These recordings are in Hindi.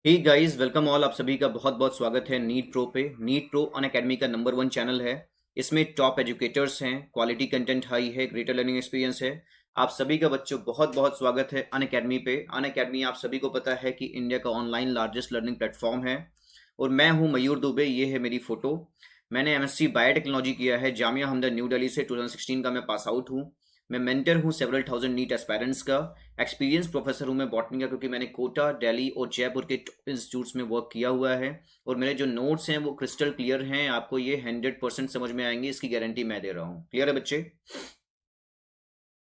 Hey guys, welcome all. आप सभी का बहुत बहुत स्वागत है नीट प्रो पे। नीट प्रो अन अकेडमी का नंबर वन चैनल है। इसमें टॉप एजुकेटर्स हैं, क्वालिटी कंटेंट हाई है, ग्रेटर लर्निंग एक्सपीरियंस है। आप सभी का बच्चों बहुत बहुत स्वागत है अन अकेडमी पे। अन अकेडमी आप सभी को पता है कि इंडिया का ऑनलाइन लार्जेस्ट लर्निंग प्लेटफॉर्म है। और मैं हूँ मयूर दुबे, ये है मेरी फोटो। मैंने एमएससी बायोटेक्नोलॉजी किया है जामिया हमदर्द न्यू दिल्ली से। 2016 का मैं पास आउट हूँ। मैं मेंटर हूँ सेवरल थाउजेंड नीट एस्पायरेंट्स का। एक्सपीरियंस प्रोफेसर हूँ मैं बॉटनी का, क्योंकि मैंने कोटा, दिल्ली और जयपुर के टॉप इंस्टीट्यूट्स में वर्क किया हुआ है। और मेरे जो नोट्स हैं वो क्रिस्टल क्लियर हैं, आपको ये 100% समझ में आएंगे, इसकी गारंटी मैं दे रहा हूँ। क्लियर है बच्चे?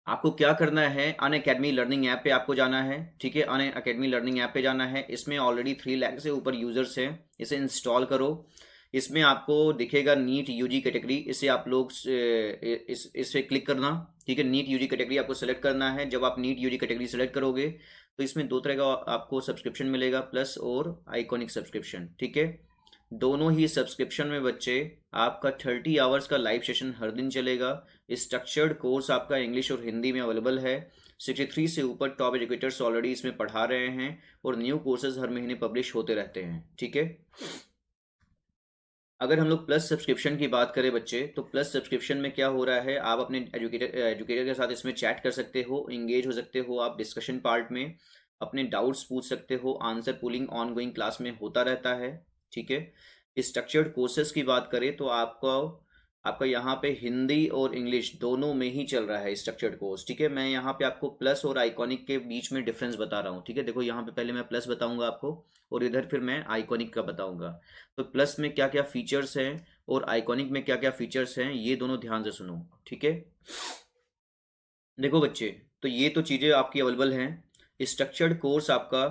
आपको क्या करना है, अन अकेडमी लर्निंग ऐप पे आपको जाना है। ठीक है, अन अकेडमी लर्निंग ऐप पे जाना है। इसमें ऑलरेडी 3 लाख से ऊपर यूजर्स हैं। इसे इंस्टॉल करो। इसमें आपको दिखेगा नीट यूजी कैटेगरी, इसे आप लोग इसे क्लिक करना। ठीक है, नीट यूजी कैटेगरी आपको सेलेक्ट करना है। जब आप नीट यूजी कैटेगरी सेलेक्ट करोगे तो इसमें दो तरह का आपको सब्सक्रिप्शन मिलेगा, प्लस और आइकॉनिक सब्सक्रिप्शन। ठीक है, दोनों ही सब्सक्रिप्शन में बच्चे आपका 30 आवर्स का लाइव सेशन हर दिन चलेगा। स्ट्रक्चर्ड कोर्स आपका इंग्लिश और हिंदी में अवेलेबल है। 63 से ऊपर टॉप एजुकेटर्स ऑलरेडी इसमें पढ़ा रहे हैं। और न्यू कोर्सेज हर महीने पब्लिश होते रहते हैं। ठीक है, अगर हम लोग प्लस सब्सक्रिप्शन की बात करें बच्चे, तो प्लस सब्सक्रिप्शन में क्या हो रहा है, आप अपने एजुकेटर के साथ इसमें चैट कर सकते हो, इंगेज हो सकते हो। आप डिस्कशन पार्ट में अपने डाउट्स पूछ सकते हो। Answer pulling on going class में होता रहता है। ठीक है, स्ट्रक्चर्ड कोर्सेज की बात करें तो आपको आपका यहाँ पे हिंदी और इंग्लिश दोनों में ही चल रहा है स्ट्रक्चर्ड कोर्स। ठीक है, मैं यहाँ पे आपको प्लस और आइकॉनिक के बीच में डिफरेंस बता रहा हूँ। ठीक है, देखो यहाँ पे पहले मैं प्लस बताऊंगा आपको, और इधर फिर मैं आइकॉनिक का बताऊंगा। तो प्लस में क्या क्या फीचर्स हैं और आइकॉनिक में क्या क्या फीचर्स हैं, ये दोनों ध्यान से सुनो। ठीक है, देखो बच्चे, तो ये तो चीज़ें आपकी अवेलेबल हैं। स्ट्रक्चर्ड कोर्स आपका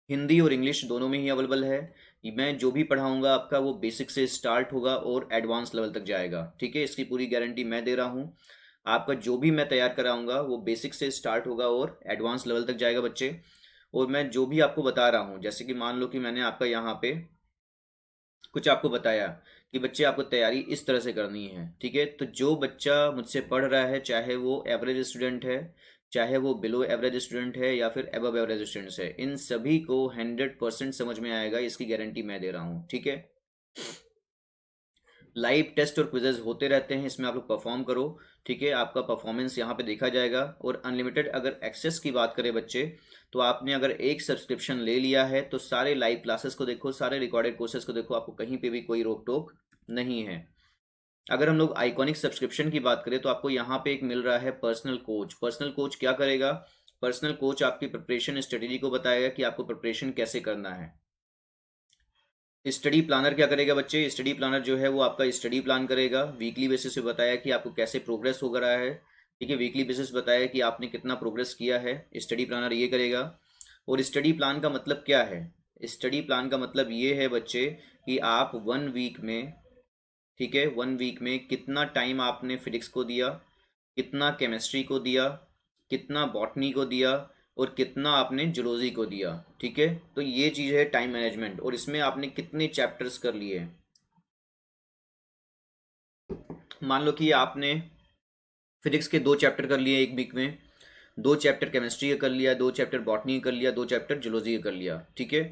हिंदी और इंग्लिश दोनों में ही अवेलेबल है। मैं जो भी पढ़ाऊंगा आपका वो बेसिक से स्टार्ट होगा और एडवांस लेवल तक जाएगा। ठीक है, इसकी पूरी गारंटी मैं दे रहा हूँ। आपका जो भी मैं तैयार कराऊंगा वो बेसिक से स्टार्ट होगा और एडवांस लेवल तक जाएगा बच्चे। और मैं जो भी आपको बता रहा हूँ, जैसे कि मान लो कि मैंने आपका यहाँ पे कुछ आपको बताया कि बच्चे आपको तैयारी इस तरह से करनी है। ठीक है, तो जो बच्चा मुझसे पढ़ रहा है, चाहे वो एवरेज स्टूडेंट है, चाहे वो बिलो एवरेज स्टूडेंट है, या फिर एबव एवरेज स्टूडेंट्स है, इन सभी को 100% समझ में आएगा, इसकी गारंटी मैं दे रहा हूँ। ठीक है, लाइव टेस्ट और क्विजेज होते रहते हैं, इसमें आप लोग परफॉर्म करो। ठीक है, आपका परफॉर्मेंस यहाँ पे देखा जाएगा। और अनलिमिटेड अगर एक्सेस की बात करें बच्चे, तो आपने अगर एक सब्सक्रिप्शन ले लिया है तो सारे लाइव क्लासेस को देखो, सारे रिकॉर्डेड कोर्सेज को देखो, आपको कहीं पे भी कोई रोक टोक नहीं है। अगर हम लोग आइकॉनिक सब्सक्रिप्शन की बात करें तो आपको यहाँ पे एक मिल रहा है पर्सनल कोच। पर्सनल कोच क्या करेगा? पर्सनल कोच आपकी प्रिपरेशन स्ट्रेटेजी को बताएगा कि आपको प्रिपरेशन कैसे करना है। स्टडी प्लानर क्या करेगा बच्चे? स्टडी प्लानर जो है वो आपका स्टडी प्लान करेगा। वीकली बेसिस पे बताया कि आपको कैसे प्रोग्रेस हो रहा है। ठीक है, वीकली बेसिस बताया कि आपने कितना प्रोग्रेस किया है, स्टडी प्लानर ये करेगा। और स्टडी प्लान का मतलब क्या है? स्टडी प्लान का मतलब ये है बच्चे कि आप 1 वीक में, ठीक है, 1 वीक में कितना टाइम आपने फिजिक्स को दिया, कितना केमिस्ट्री को दिया, कितना बॉटनी को दिया, और कितना आपने जूलॉजी को दिया। ठीक है, तो ये चीज़ है टाइम मैनेजमेंट। और इसमें आपने कितने चैप्टर्स कर लिए। मान लो कि आपने फिजिक्स के 2 चैप्टर कर लिए 1 वीक में, 2 चैप्टर केमिस्ट्री का कर लिया, 2 चैप्टर बॉटनी का कर लिया, 2 चैप्टर जूलॉजी का कर लिया। ठीक है,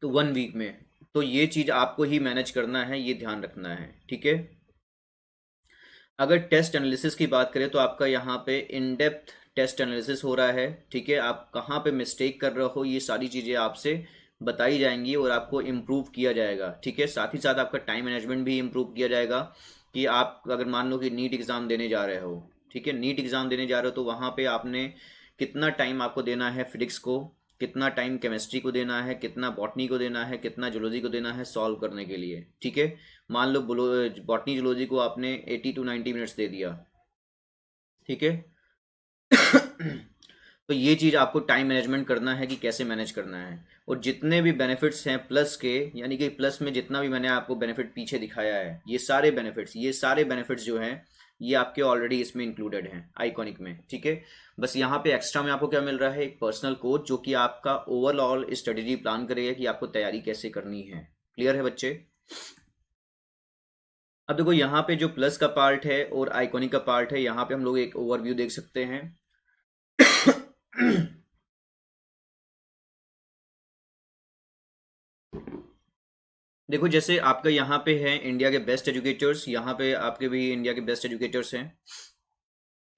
तो 1 वीक में। तो ये चीज़ आपको ही मैनेज करना है, ये ध्यान रखना है। ठीक है, अगर टेस्ट एनालिसिस की बात करें तो आपका यहाँ पे इन डेप्थ टेस्ट एनालिसिस हो रहा है। ठीक है, आप कहाँ पे मिस्टेक कर रहे हो, ये सारी चीज़ें आपसे बताई जाएंगी और आपको इम्प्रूव किया जाएगा। ठीक है, साथ ही साथ आपका टाइम मैनेजमेंट भी इम्प्रूव किया जाएगा। कि आप अगर मान लो कि नीट एग्ज़ाम देने जा रहे हो, ठीक है, नीट एग्ज़ाम देने जा रहे हो, तो वहाँ पे आपने कितना टाइम आपको देना है फिजिक्स को, कितना टाइम केमिस्ट्री को देना है, कितना बॉटनी को देना है, कितना जूलॉजी को देना है सॉल्व करने के लिए। ठीक है, मान लो बॉटनी जूलॉजी को आपने 80 to 90 मिनट्स दे दिया। ठीक है, तो ये चीज़ आपको टाइम मैनेजमेंट करना है कि कैसे मैनेज करना है। और जितने भी बेनिफिट्स हैं प्लस के, यानी कि प्लस में जितना भी मैंने आपको बेनिफिट पीछे दिखाया है, ये सारे बेनिफिट्स जो हैं ये आपके ऑलरेडी इसमें इंक्लूडेड हैं आइकॉनिक में। ठीक है, बस यहाँ पे एक्स्ट्रा में आपको क्या मिल रहा है, एक पर्सनल कोच जो कि आपका ओवरऑल स्ट्रेटेजी प्लान करेगा कि आपको तैयारी कैसे करनी है। क्लियर है बच्चे? अब देखो यहाँ पे जो प्लस का पार्ट है और आइकॉनिक का पार्ट है, यहाँ पे हम लोग एक ओवरव्यू देख सकते हैं। देखो जैसे आपका यहाँ पे है इंडिया के बेस्ट एजुकेटर्स, यहाँ पे आपके भी इंडिया के बेस्ट एजुकेटर्स हैं।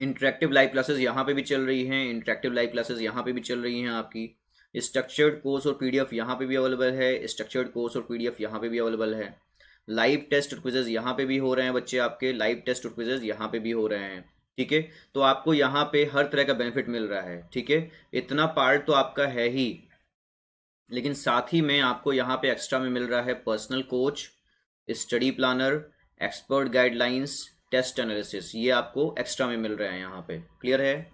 इंटरेक्टिव लाइव क्लासेस यहाँ पे भी चल रही हैं, इंटरेक्टिव लाइव क्लासेस यहाँ पे भी चल रही हैं आपकी। स्ट्रक्चर्ड कोर्स और पीडीएफ यहाँ पे भी अवेलेबल है, स्ट्रक्चर्ड कोर्स और पीडीएफ यहाँ पे भी अवेलेबल है। लाइव टेस्ट और क्विजेज यहाँ पे भी हो रहे हैं बच्चे आपके, लाइव टेस्ट और क्विजेज यहाँ पे भी हो रहे हैं। ठीक है, तो आपको यहाँ पे हर तरह का बेनिफिट मिल रहा है। ठीक है, इतना पार्ट तो आपका है ही, लेकिन साथ ही में आपको यहाँ पे एक्स्ट्रा में मिल रहा है personal coach, study planner, expert guidelines, test analysis, ये आपको एक्स्ट्रा में मिल रहा है यहाँ पे। क्लियर है?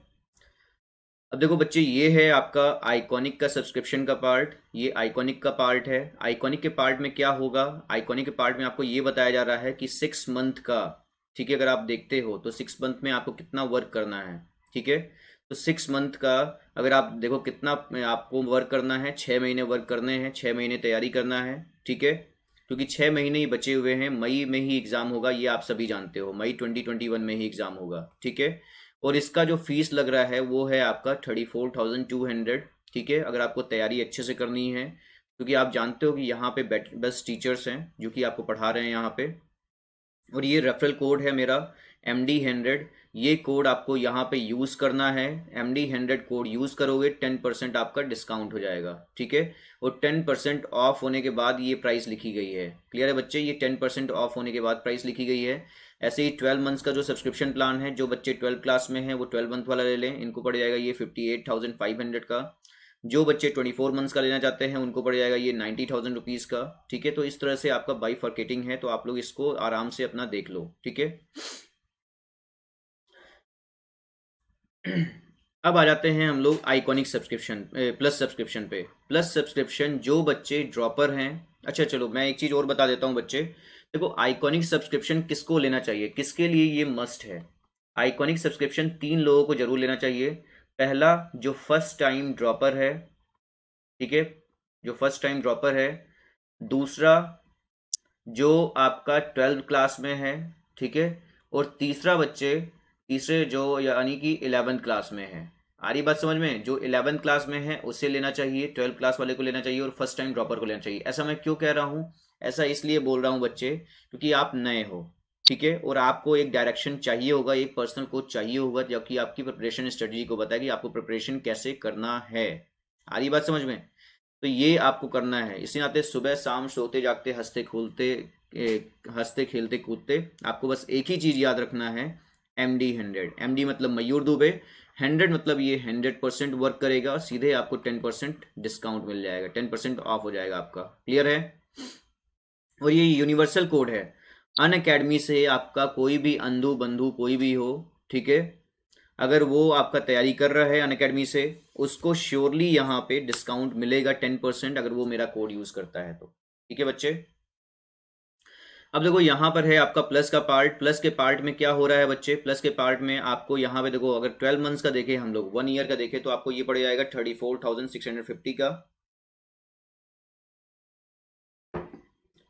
अब देखो बच्चे, ये है आपका आइकॉनिक का सब्सक्रिप्शन का पार्ट, ये आइकॉनिक का पार्ट है। आइकॉनिक के पार्ट में क्या होगा, आइकॉनिक के पार्ट में आपको ये बताया जा रहा है कि 6 मंथ का, ठीक है, अगर आप देखते हो तो 6 मंथ में आपको कितना वर्क करना है। ठीक है, तो 6 मंथ का अगर आप देखो कितना आपको वर्क करना है, 6 महीने वर्क करने हैं, 6 महीने तैयारी करना है। ठीक है, क्योंकि 6 महीने ही बचे हुए हैं, मई में ही एग्ज़ाम होगा, ये आप सभी जानते हो, मई 2021 में ही एग्ज़ाम होगा। ठीक है, और इसका जो फीस लग रहा है वो है आपका 34,200। ठीक है, अगर आपको तैयारी अच्छे से करनी है, क्योंकि आप जानते हो कि यहाँ पे बेस्ट टीचर्स हैं जो कि आपको पढ़ा रहे हैं यहाँ पे। और ये रेफरल कोड है मेरा MD100, ये कोड आपको यहाँ पे यूज़ करना है। MD100 कोड यूज़ करोगे 10% आपका डिस्काउंट हो जाएगा। ठीक है, और 10% ऑफ होने के बाद ये प्राइस लिखी गई है। क्लियर है बच्चे, ये 10% ऑफ होने के बाद प्राइस लिखी गई है। ऐसे ही 12 मंथ्स का जो सब्सक्रिप्शन प्लान है, जो बच्चे 12 क्लास में हैं वो 12 मंथ वाला ले लें, इनको पड़ जाएगा ये 58,500 का। जो बच्चे 24 मंथ्स का लेना चाहते हैं उनको पड़ जाएगा ये 90,000 रुपीज़ का। ठीक है, तो इस तरह से आपका बाइफर्केटिंग है, तो आप लोग इसको आराम से अपना देख लो। ठीक है, अब आ जाते हैं हम लोग आइकॉनिक सब्सक्रिप्शन प्लस सब्सक्रिप्शन पे। प्लस सब्सक्रिप्शन जो बच्चे ड्रॉपर हैं, अच्छा चलो मैं एक चीज़ और बता देता हूँ बच्चे। देखो आइकॉनिक सब्सक्रिप्शन किसको लेना चाहिए, किसके लिए ये मस्ट है। आइकॉनिक सब्सक्रिप्शन 3 लोगों को जरूर लेना चाहिए। पहला, जो फर्स्ट टाइम ड्रॉपर है। ठीक है, जो फर्स्ट टाइम ड्रॉपर है। दूसरा, जो आपका 12th क्लास में है। ठीक है, और तीसरा बच्चे, तीसरे जो यानी कि 11th क्लास में है। आ रही बात समझ में? जो 11th क्लास में है उसे लेना चाहिए, 12th क्लास वाले को लेना चाहिए, और फर्स्ट टाइम ड्रॉपर को लेना चाहिए। ऐसा मैं क्यों कह रहा हूँ, ऐसा इसलिए बोल रहा हूँ बच्चे क्योंकि आप नए हो। ठीक है, और आपको एक डायरेक्शन चाहिए होगा, एक पर्सनल कोच चाहिए होगा जो कि आपकी प्रिपरेशन स्ट्रेटजी को बताए कि आपको प्रिपरेशन कैसे करना है। आ रही बात समझ में? तो ये आपको करना है। इसी नाते सुबह शाम सोते जागते हंसते खेलते कूदते आपको बस एक ही चीज़ याद रखना है, MD100। MD मतलब मयूर दुबे, 100 मतलब ये 100% वर्क करेगा, और सीधे आपको 10% डिस्काउंट मिल जाएगा, 10% ऑफ हो जाएगा आपका। क्लियर है? और ये यूनिवर्सल कोड है। अन अकेडमी से आपका कोई भी अंधु बंधु कोई भी हो, ठीक है, अगर वो आपका तैयारी कर रहा है अनअकैडमी से, उसको श्योरली यहाँ पे डिस्काउंट मिलेगा 10%, अगर वो मेरा कोड यूज करता है तो। ठीक है बच्चे, अब देखो यहाँ पर है आपका प्लस का पार्ट। प्लस के पार्ट में क्या हो रहा है बच्चे, प्लस के पार्ट में आपको यहाँ पे देखो, अगर 12 मंथ्स का देखें हम लोग, 1 ईयर का देखें, तो आपको ये पड़ जाएगा 34,650 का।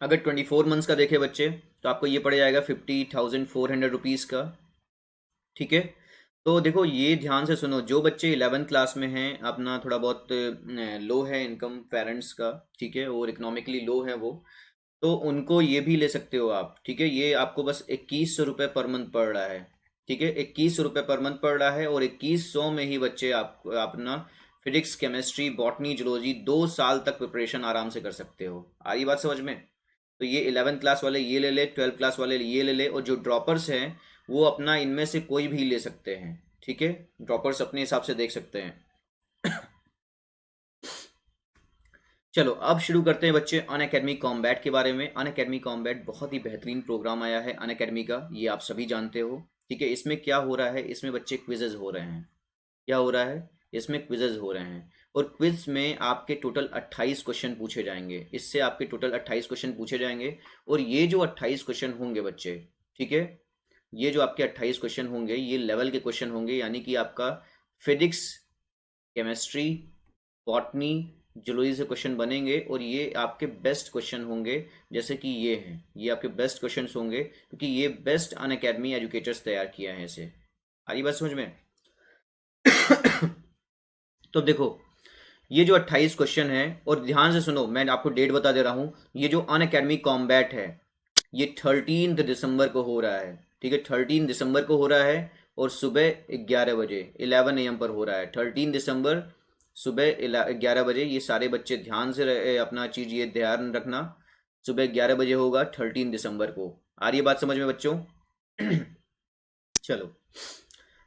अगर 24 मंथ्स का देखें बच्चे, तो आपको ये पड़ जाएगा 50,400 रुपीज़ का। ठीक है, तो देखो ये ध्यान से सुनो, जो बच्चे 11th क्लास में हैं, अपना थोड़ा बहुत लो है इनकम पेरेंट्स का, ठीक है, और इकोनॉमिकली लो है वो, तो उनको ये भी ले सकते हो आप। ठीक है, ये आपको बस 2100 रुपये पर मंथ पड़ रहा है। ठीक है, 2100 रुपये पर मंथ पड़ रहा है, और 2100 में ही बच्चे आप अपना फिजिक्स केमिस्ट्री बॉटनी जूलॉजी 2 साल तक प्रिपरेशन आराम से कर सकते हो। आ रही बात समझ में? तो ये 11th क्लास वाले ये ले ले, 12th क्लास वाले ये ले ले, और जो ड्रॉपर्स हैं वो अपना इनमें से कोई भी ले सकते हैं। ठीक है, ड्रॉपर्स अपने हिसाब से देख सकते हैं। चलो अब शुरू करते हैं बच्चे अन अकेडमी कॉम्बैट के बारे में। अन अकेडमी कॉम्बैट बहुत ही बेहतरीन प्रोग्राम आया है अन अकेडमी का, ये आप सभी जानते हो। ठीक है, इसमें क्या हो रहा है, इसमें बच्चे क्विजेज हो रहे हैं। क्या हो रहा है, इसमें क्विजेज हो रहे हैं, और क्विज में आपके टोटल 28 क्वेश्चन पूछे जाएंगे। इससे आपके टोटल 28 क्वेश्चन पूछे जाएंगे, और ये जो 28 क्वेश्चन होंगे बच्चे, ठीक है, ये जो आपके 28 क्वेश्चन होंगे ये लेवल के क्वेश्चन होंगे, यानी कि आपका फिजिक्स, केमिस्ट्री, बॉटनी, जूलॉजी से क्वेश्चन बनेंगे, और ये आपके बेस्ट क्वेश्चन होंगे। जैसे कि ये हैं, ये आपके बेस्ट क्वेश्चंस होंगे, क्योंकि ये बेस्ट अन अकेडमी एजुकेटर्स तैयार किया है इसे। आ रही बात समझ में? तो देखो, ये जो 28 क्वेश्चन है, और ध्यान से सुनो, मैं आपको डेट बता दे रहा हूँ, ये जो अनअकैडमी कॉम्बैट है ये 13 दिसंबर को हो रहा है। ठीक है, 13 दिसंबर को हो रहा है और सुबह 11 बजे 11 AM पर हो रहा है। 13 दिसंबर सुबह 11 बजे। ये सारे बच्चे ध्यान से अपना चीज़ ये ध्यान रखना, सुबह 11 बजे होगा 13 दिसंबर को। आ रही है बात समझ में बच्चों? चलो,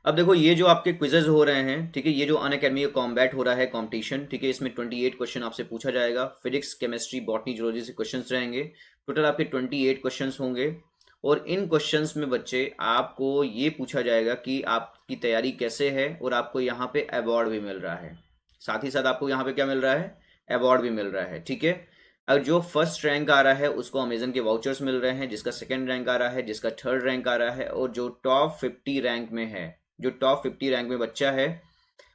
अब देखो ये जो आपके क्विजेज हो रहे हैं, ठीक है, ये जो अनअकैडमी कॉम्बैट हो रहा है कंपटीशन, ठीक है, इसमें 28 क्वेश्चन आपसे पूछा जाएगा। फिजिक्स, केमिस्ट्री, बॉटनी, जूलॉजी से क्वेश्चंस रहेंगे। टोटल आपके 28 क्वेश्चंस होंगे, और इन क्वेश्चंस में बच्चे आपको ये पूछा जाएगा कि आपकी तैयारी कैसे है, और आपको यहाँ पे अवार्ड भी मिल रहा है। साथ ही साथ आपको यहाँ पे क्या मिल रहा है? अवार्ड भी मिल रहा है। ठीक है, अब जो फर्स्ट रैंक आ रहा है उसको अमेजन के वाउचर्स मिल रहे हैं, जिसका सेकंड रैंक आ रहा है, जिसका थर्ड रैंक आ रहा है, और जो टॉप 50 रैंक में है, जो टॉप 50 रैंक में बच्चा है,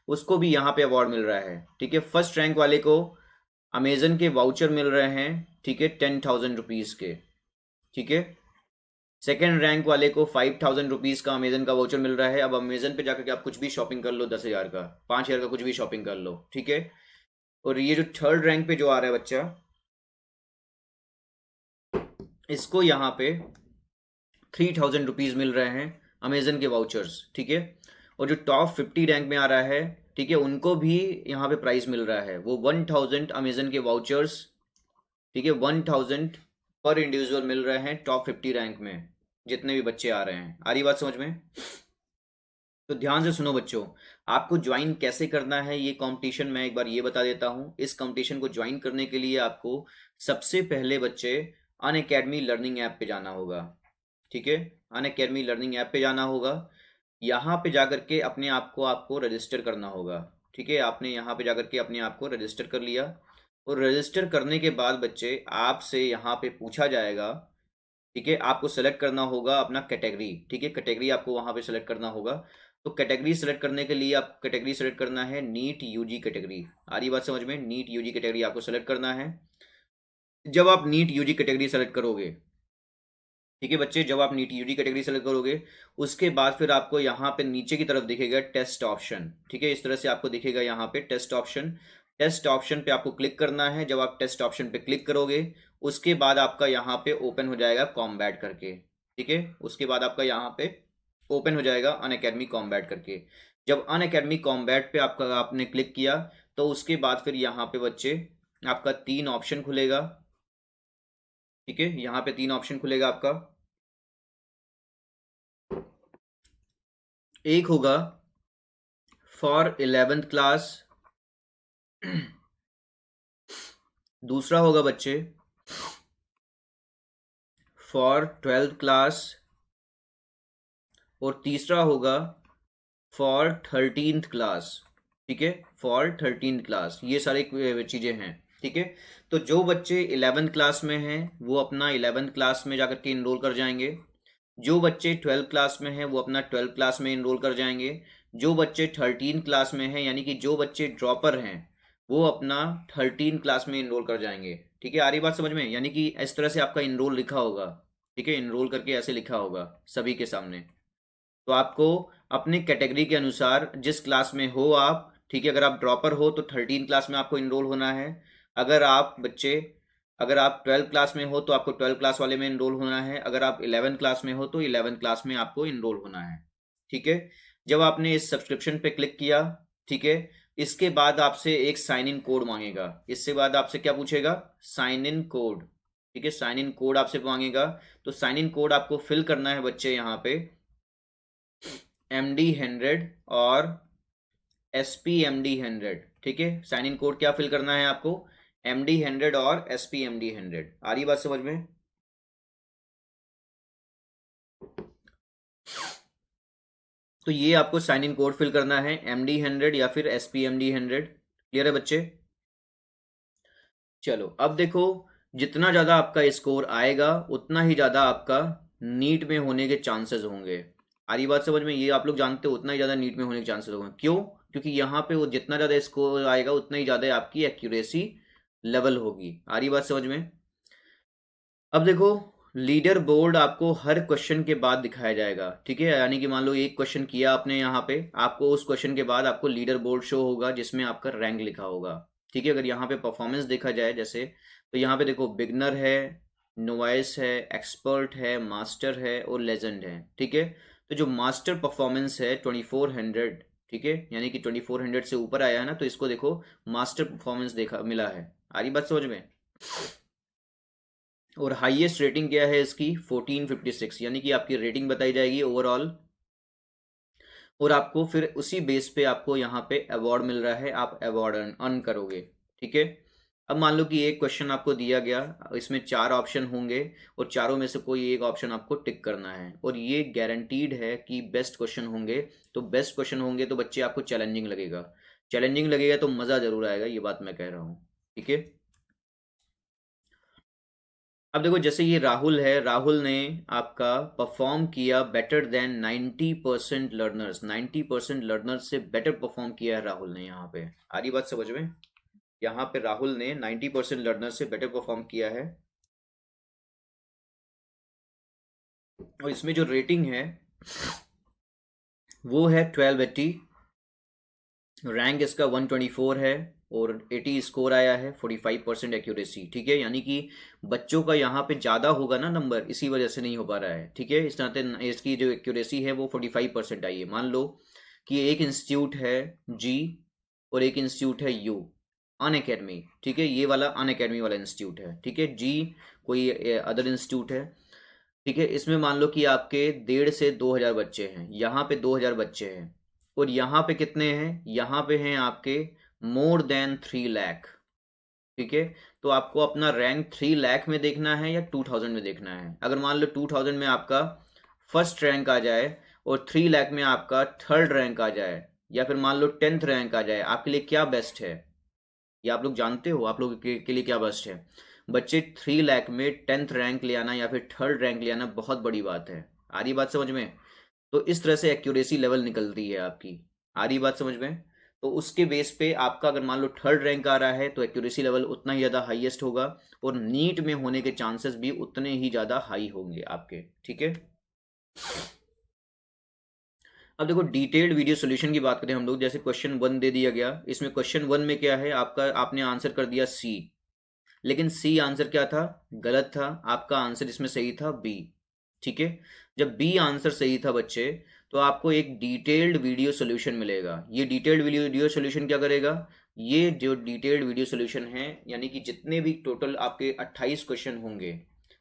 उसको भी यहाँ पे अवार्ड मिल रहा है। ठीक है, फर्स्ट रैंक वाले को अमेजन के वाउचर मिल रहे हैं, ठीक है, 10,000 रुपीज़ के। ठीक है, सेकेंड रैंक वाले को 5,000 रुपीज़ का अमेजन का वाउचर मिल रहा है। अब अमेजन पे जाकर के आप कुछ भी शॉपिंग कर लो, 10,000 का, 5,000 का कुछ भी शॉपिंग कर लो। ठीक है, और ये जो थर्ड रैंक पे जो आ रहा है बच्चा, इसको यहाँ पे 3,000 रुपीज़ मिल रहे हैं अमेजन के वाउचर्स। ठीक है, और जो टॉप 50 रैंक में आ रहा है, ठीक है, उनको भी यहाँ पे प्राइस मिल रहा है, वो 1,000 अमेजन के वाउचर्स। ठीक है, 1,000 पर इंडिविजुअल मिल रहे हैं टॉप 50 रैंक में, जितने भी बच्चे आ रहे हैं। आ रही बात समझ में? तो ध्यान से सुनो बच्चों, आपको ज्वाइन कैसे करना है ये कंपटीशन, मैं एक बार ये बता देता हूँ। इस कंपटीशन को ज्वाइन करने के लिए आपको सबसे पहले बच्चे अनअकैडमी लर्निंग ऐप पे जाना होगा। ठीक है, अनअकैडमी लर्निंग ऐप पे जाना होगा। यहाँ पे जाकर के अपने आप को आपको रजिस्टर करना होगा। ठीक है, आपने यहाँ पे जाकर के अपने आप को रजिस्टर कर लिया, और रजिस्टर करने के बाद बच्चे आपसे यहाँ पे पूछा जाएगा। ठीक है, आपको सेलेक्ट करना होगा अपना कैटेगरी। ठीक है, कैटेगरी आपको वहाँ पे सेलेक्ट करना होगा। तो कैटेगरी सेलेक्ट करने के लिए आपको कैटेगरी सेलेक्ट करना है नीट यूजी कैटेगरी। आ रही बात समझ में? नीट यूजी कैटेगरी आपको सेलेक्ट करना है। जब आप नीट यूजी कैटेगरी सेलेक्ट करोगे, ठीक है बच्चे, जब आप नीट यूजी कैटेगरी सेलेक्ट करोगे, उसके बाद फिर आपको यहाँ पे नीचे की तरफ दिखेगा टेस्ट ऑप्शन। ठीक है, इस तरह से आपको दिखेगा यहाँ पे टेस्ट ऑप्शन। टेस्ट ऑप्शन पे आपको क्लिक करना है। जब आप टेस्ट ऑप्शन पे क्लिक करोगे, उसके बाद आपका यहाँ पे ओपन हो जाएगा कॉम्बैट करके। ठीक है, उसके बाद आपका यहाँ पे ओपन हो जाएगा अनअकैडमी कॉम्बैट करके। जब अनअकैडमी कॉम्बैट पे आपका आपने क्लिक किया, तो उसके बाद फिर यहाँ पे बच्चे आपका 3 ऑप्शन खुलेगा। ठीक है, यहाँ पे 3 ऑप्शन खुलेगा आपका। एक होगा फॉर 11th क्लास, दूसरा होगा बच्चे फॉर 12th क्लास, और तीसरा होगा फॉर 13th क्लास। ठीक है, फॉर 13th क्लास, ये सारी चीज़ें हैं। ठीक है, तो जो बच्चे 11th क्लास में हैं वो अपना 11th क्लास में जाकर के इनरोल कर जाएंगे। जो बच्चे 12th क्लास में हैं वो अपना 12th क्लास में इनरोल कर जाएंगे। जो बच्चे 13th क्लास में हैं, यानी कि जो बच्चे ड्रॉपर हैं, वो अपना 13th क्लास में इनरोल कर जाएंगे। ठीक है, आ रही बात समझ में? यानी कि इस तरह से आपका इनरोल लिखा होगा। ठीक है, इनरोल करके ऐसे लिखा होगा सभी के सामने। तो आपको अपने कैटेगरी के अनुसार जिस क्लास में हो आप, ठीक है, अगर आप ड्रॉपर हो तो 13 क्लास में आपको इनरोल होना है। अगर आप बच्चे, अगर आप 12 क्लास में हो तो आपको 12 क्लास वाले में इनरोल होना है। अगर आप 11 क्लास में हो तो 11 क्लास में आपको इनरोल होना है। ठीक है, जब आपने इस सब्सक्रिप्शन पे क्लिक किया, ठीक है, इसके बाद आपसे एक साइन इन कोड मांगेगा। इसके बाद आपसे क्या पूछेगा? Sign in code. ठीक है, साइन इन कोड आपसे मांगेगा। तो साइन इन कोड आपको फिल करना है बच्चे यहाँ पे MD100 और SPMD100। ठीक है, साइन इन कोड क्या फिल करना है आपको? MD100 और SPMD100। आ रही बात समझ में? तो ये आपको साइन इन कोड फिल करना है, MD100 या फिर SPMD100। क्लियर है बच्चे? चलो, अब देखो, जितना ज़्यादा आपका स्कोर आएगा उतना ही ज़्यादा आपका नीट में होने के चांसेस होंगे। आ रही बात समझ में? ये आप लोग जानते हो, उतना ही ज़्यादा नीट में होने के चांसेस होंगे। क्यों? क्योंकि यहाँ पे वो जितना ज़्यादा स्कोर आएगा उतना ही ज़्यादा आपकी एक्यूरेसी लेवल होगी। आ रही बात समझ में? अब देखो, लीडर बोर्ड आपको हर क्वेश्चन के बाद दिखाया जाएगा। ठीक है, यानी कि मान लो एक क्वेश्चन किया आपने यहाँ पे, आपको उस क्वेश्चन के बाद आपको लीडर बोर्ड शो होगा जिसमें आपका रैंक लिखा होगा। ठीक है। अगर यहाँ पे परफॉर्मेंस देखा जाए जैसे, तो यहाँ पे देखो बिगनर है, नोवाइस है, एक्सपर्ट है, मास्टर है और लेजेंड है, ठीक है। तो जो मास्टर परफॉर्मेंस है 2400, ठीक है, यानी कि 2400 से ऊपर आया है ना, तो इसको देखो मास्टर परफॉर्मेंस देखा मिला है। आ रही बात समझ में? और हाईएस्ट रेटिंग क्या है इसकी? 1456, यानी कि आपकी रेटिंग बताई जाएगी ओवरऑल, और आपको फिर उसी बेस पे आपको यहाँ पे अवार्ड मिल रहा है, आप अवार्ड अर्न करोगे, ठीक है। अब मान लो कि एक क्वेश्चन आपको दिया गया, इसमें 4 ऑप्शन होंगे और चारों में से कोई एक ऑप्शन आपको टिक करना है, और ये गारंटीड है कि बेस्ट क्वेश्चन होंगे। तो बेस्ट क्वेश्चन होंगे तो बच्चे आपको चैलेंजिंग लगेगा, चैलेंजिंग लगेगा तो मज़ा ज़रूर आएगा, ये बात मैं कह रहा हूँ, ठीक है। अब देखो जैसे ये राहुल है, राहुल ने आपका परफॉर्म किया बेटर देन 90% लर्नर्स, 90% लर्नर्स से बेटर परफॉर्म किया है राहुल ने यहाँ पे। आ रही बात समझ में? यहाँ पे राहुल ने 90% लर्नर्स से बेटर परफॉर्म किया है, और इसमें जो रेटिंग है वो है 1280, रैंक इसका 124 है, और 80 स्कोर आया है, 45% एक्यूरेसी, ठीक है। यानी कि बच्चों का यहाँ पे ज़्यादा होगा ना नंबर, इसी वजह से नहीं हो पा रहा है, ठीक है। इस नाते इसकी जो एक्यूरेसी है वो 45% आई है। मान लो कि एक इंस्टीट्यूट है जी और एक इंस्टीट्यूट है यू, अन अकेडमी, ठीक है, ये वाला अन अकेडमी वाला इंस्टीट्यूट है, ठीक है। जी कोई अदर इंस्टीट्यूट है, ठीक है। इसमें मान लो कि आपके 1,500 से 2,000 बच्चे हैं, यहाँ पे 2,000 बच्चे हैं, और यहाँ पे कितने हैं? यहाँ पे हैं आपके मोर देन 3 लाख, ठीक है। तो आपको अपना रैंक 3 लाख में देखना है या 2000 में देखना है? अगर मान लो 2000 में आपका फर्स्ट रैंक आ जाए और 3 लाख में आपका थर्ड रैंक आ जाए, या फिर मान लो 10th रैंक आ जाए, आपके लिए क्या बेस्ट है? ये आप लोग जानते हो आप लोग के लिए क्या बेस्ट है? बच्चे 3 लाख में 10th रैंक ले आना या फिर थर्ड रैंक ले आना बहुत बड़ी बात है। आ रही बात समझ में? तो इस तरह से एक्यूरेसी लेवल निकलती है आपकी। आ रही बात समझ में? तो उसके बेस पे आपका अगर मान लो थर्ड रैंक आ रहा है तो एक्यूरेसी लेवल उतना ही ज़्यादा हाईएस्ट होगा, और नीट में होने के चांसेस भी उतने ही ज़्यादा हाई होंगे आपके, ठीक है। अब देखो डिटेल्ड वीडियो सोल्यूशन की बात करें हम लोग, जैसे क्वेश्चन 1 दे दिया गया, इसमें क्वेश्चन 1 में क्या है आपका, आपने आंसर कर दिया सी, लेकिन सी आंसर क्या था? गलत था। आपका आंसर इसमें सही था बी, ठीक है। जब बी आंसर सही था बच्चे, तो आपको एक डिटेल्ड वीडियो सॉल्यूशन मिलेगा। ये डिटेल्ड वीडियो सॉल्यूशन क्या करेगा? ये जो डिटेल्ड वीडियो सॉल्यूशन है, यानी कि जितने भी टोटल आपके 28 क्वेश्चन होंगे,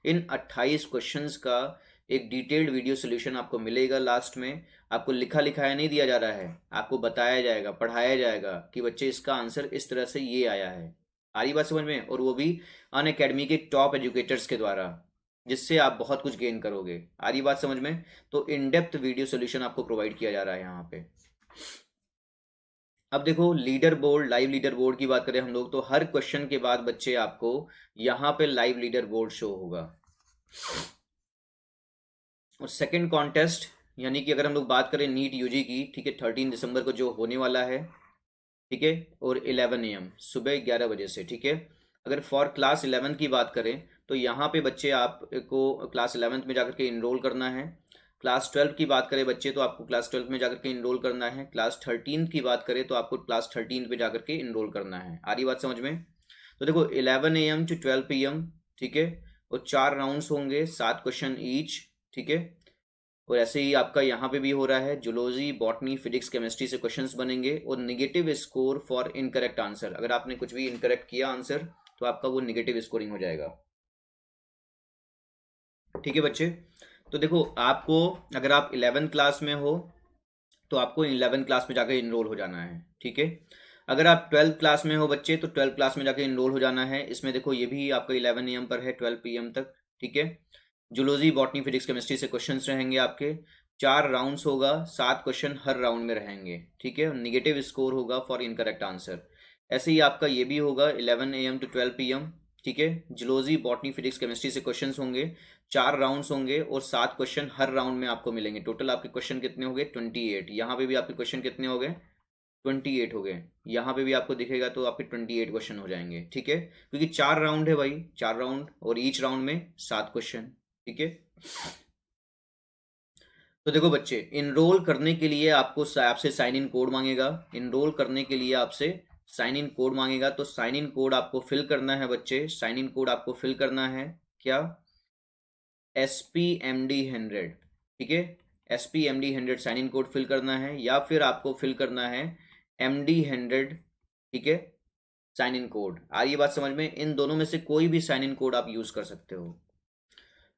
इन 28 क्वेश्चंस का एक डिटेल्ड वीडियो सॉल्यूशन आपको मिलेगा। लास्ट में आपको लिखा लिखाया नहीं दिया जा रहा है, आपको बताया जाएगा, पढ़ाया जाएगा कि बच्चे इसका आंसर इस तरह से ये आया है। आ रही बात समझ में? और वो भी अन अकेडमी के टॉप एजुकेटर्स के द्वारा, जिससे आप बहुत कुछ गेन करोगे। आ रही बात समझ में? तो इन डेप्थ वीडियो सोल्यूशन आपको प्रोवाइड किया जा रहा है यहाँ पे। अब देखो leader board, live leader board की बात करें हम लोग, तो हर क्वेश्चन के बाद बच्चे आपको यहाँ पे लाइव लीडर बोर्ड शो होगा। और सेकंड कॉन्टेस्ट, यानी कि अगर हम लोग बात करें नीट यूजी की, ठीक है, 13 दिसंबर को जो होने वाला है, ठीक है, और 11 AM सुबह 11 बजे से, ठीक है। अगर फॉर क्लास 11 की बात करें तो यहाँ पे बच्चे आपको क्लास 11th में जाकर के इनरोल करना है। क्लास 12 की बात करें बच्चे, तो आपको क्लास 12 में जाकर के इनरोल करना है। क्लास 13 की बात करें तो आपको क्लास 13 पे जाकर के इनरोल करना है। आ रही बात समझ में? तो देखो 11 AM to 12 PM, ठीक है, और 4 राउंड्स होंगे, 7 क्वेश्चन ईच, ठीक है। और ऐसे ही आपका यहाँ पे भी हो रहा है, जूलॉजी, बॉटनी, फिजिक्स, केमिस्ट्री से क्वेश्चंस बनेंगे, और negative score for incorrect answer. अगर आपने कुछ भी इनकरेक्ट किया आंसर, तो आपका वो निगेटिव स्कोरिंग हो जाएगा, ठीक है बच्चे। तो देखो आपको, अगर आप 11th क्लास में हो तो आपको 11th क्लास में जाकर इनरोल हो जाना है, ठीक है। अगर आप 12th क्लास में हो बच्चे, तो 12th क्लास में जाकर इनरोल हो जाना है। इसमें देखो ये भी आपका 11 AM पर है, 12 PM तक, ठीक है। जूलॉजी, बॉटनी, फिजिक्स, केमिस्ट्री से क्वेश्चंस रहेंगे आपके। 4 राउंड्स होगा, 7 क्वेश्चन हर राउंड में रहेंगे, ठीक है। निगेटिव स्कोर होगा फॉर इनकरेक्ट आंसर। ऐसे ही आपका ये भी होगा 11 AM to 12 PM, ठीक है। जूलॉजी, बॉटनी, फिजिक्स, केमिस्ट्री से क्वेश्चंस होंगे, 4 राउंड्स होंगे, और 7 क्वेश्चन हर राउंड में आपको मिलेंगे। टोटल आपके क्वेश्चन कितने हो गए? 28। यहाँ पे भी आपके क्वेश्चन कितने हो गए? 28 हो गए। यहाँ पे भी आपको दिखेगा तो आपके 28 क्वेश्चन हो जाएंगे, ठीक है, क्योंकि 4 राउंड है भाई, 4 राउंड, और ईच राउंड में 7 क्वेश्चन, ठीक है। तो देखो बच्चे, इनरोल करने के लिए आपको आपसे साइन इन कोड मांगेगा। इनरोल करने के लिए आपसे साइन इन कोड मांगेगा, तो साइन इन कोड आपको फिल करना है बच्चे, साइन इन कोड आपको फिल करना है क्या, SPMD100, ठीक है, SPMD100 sign in code fill करना है, या फिर आपको फिल करना है MD100, ठीक है, साइन इन कोड। आ रही है बात समझ में? इन दोनों में से कोई भी साइन इन कोड आप यूज कर सकते हो।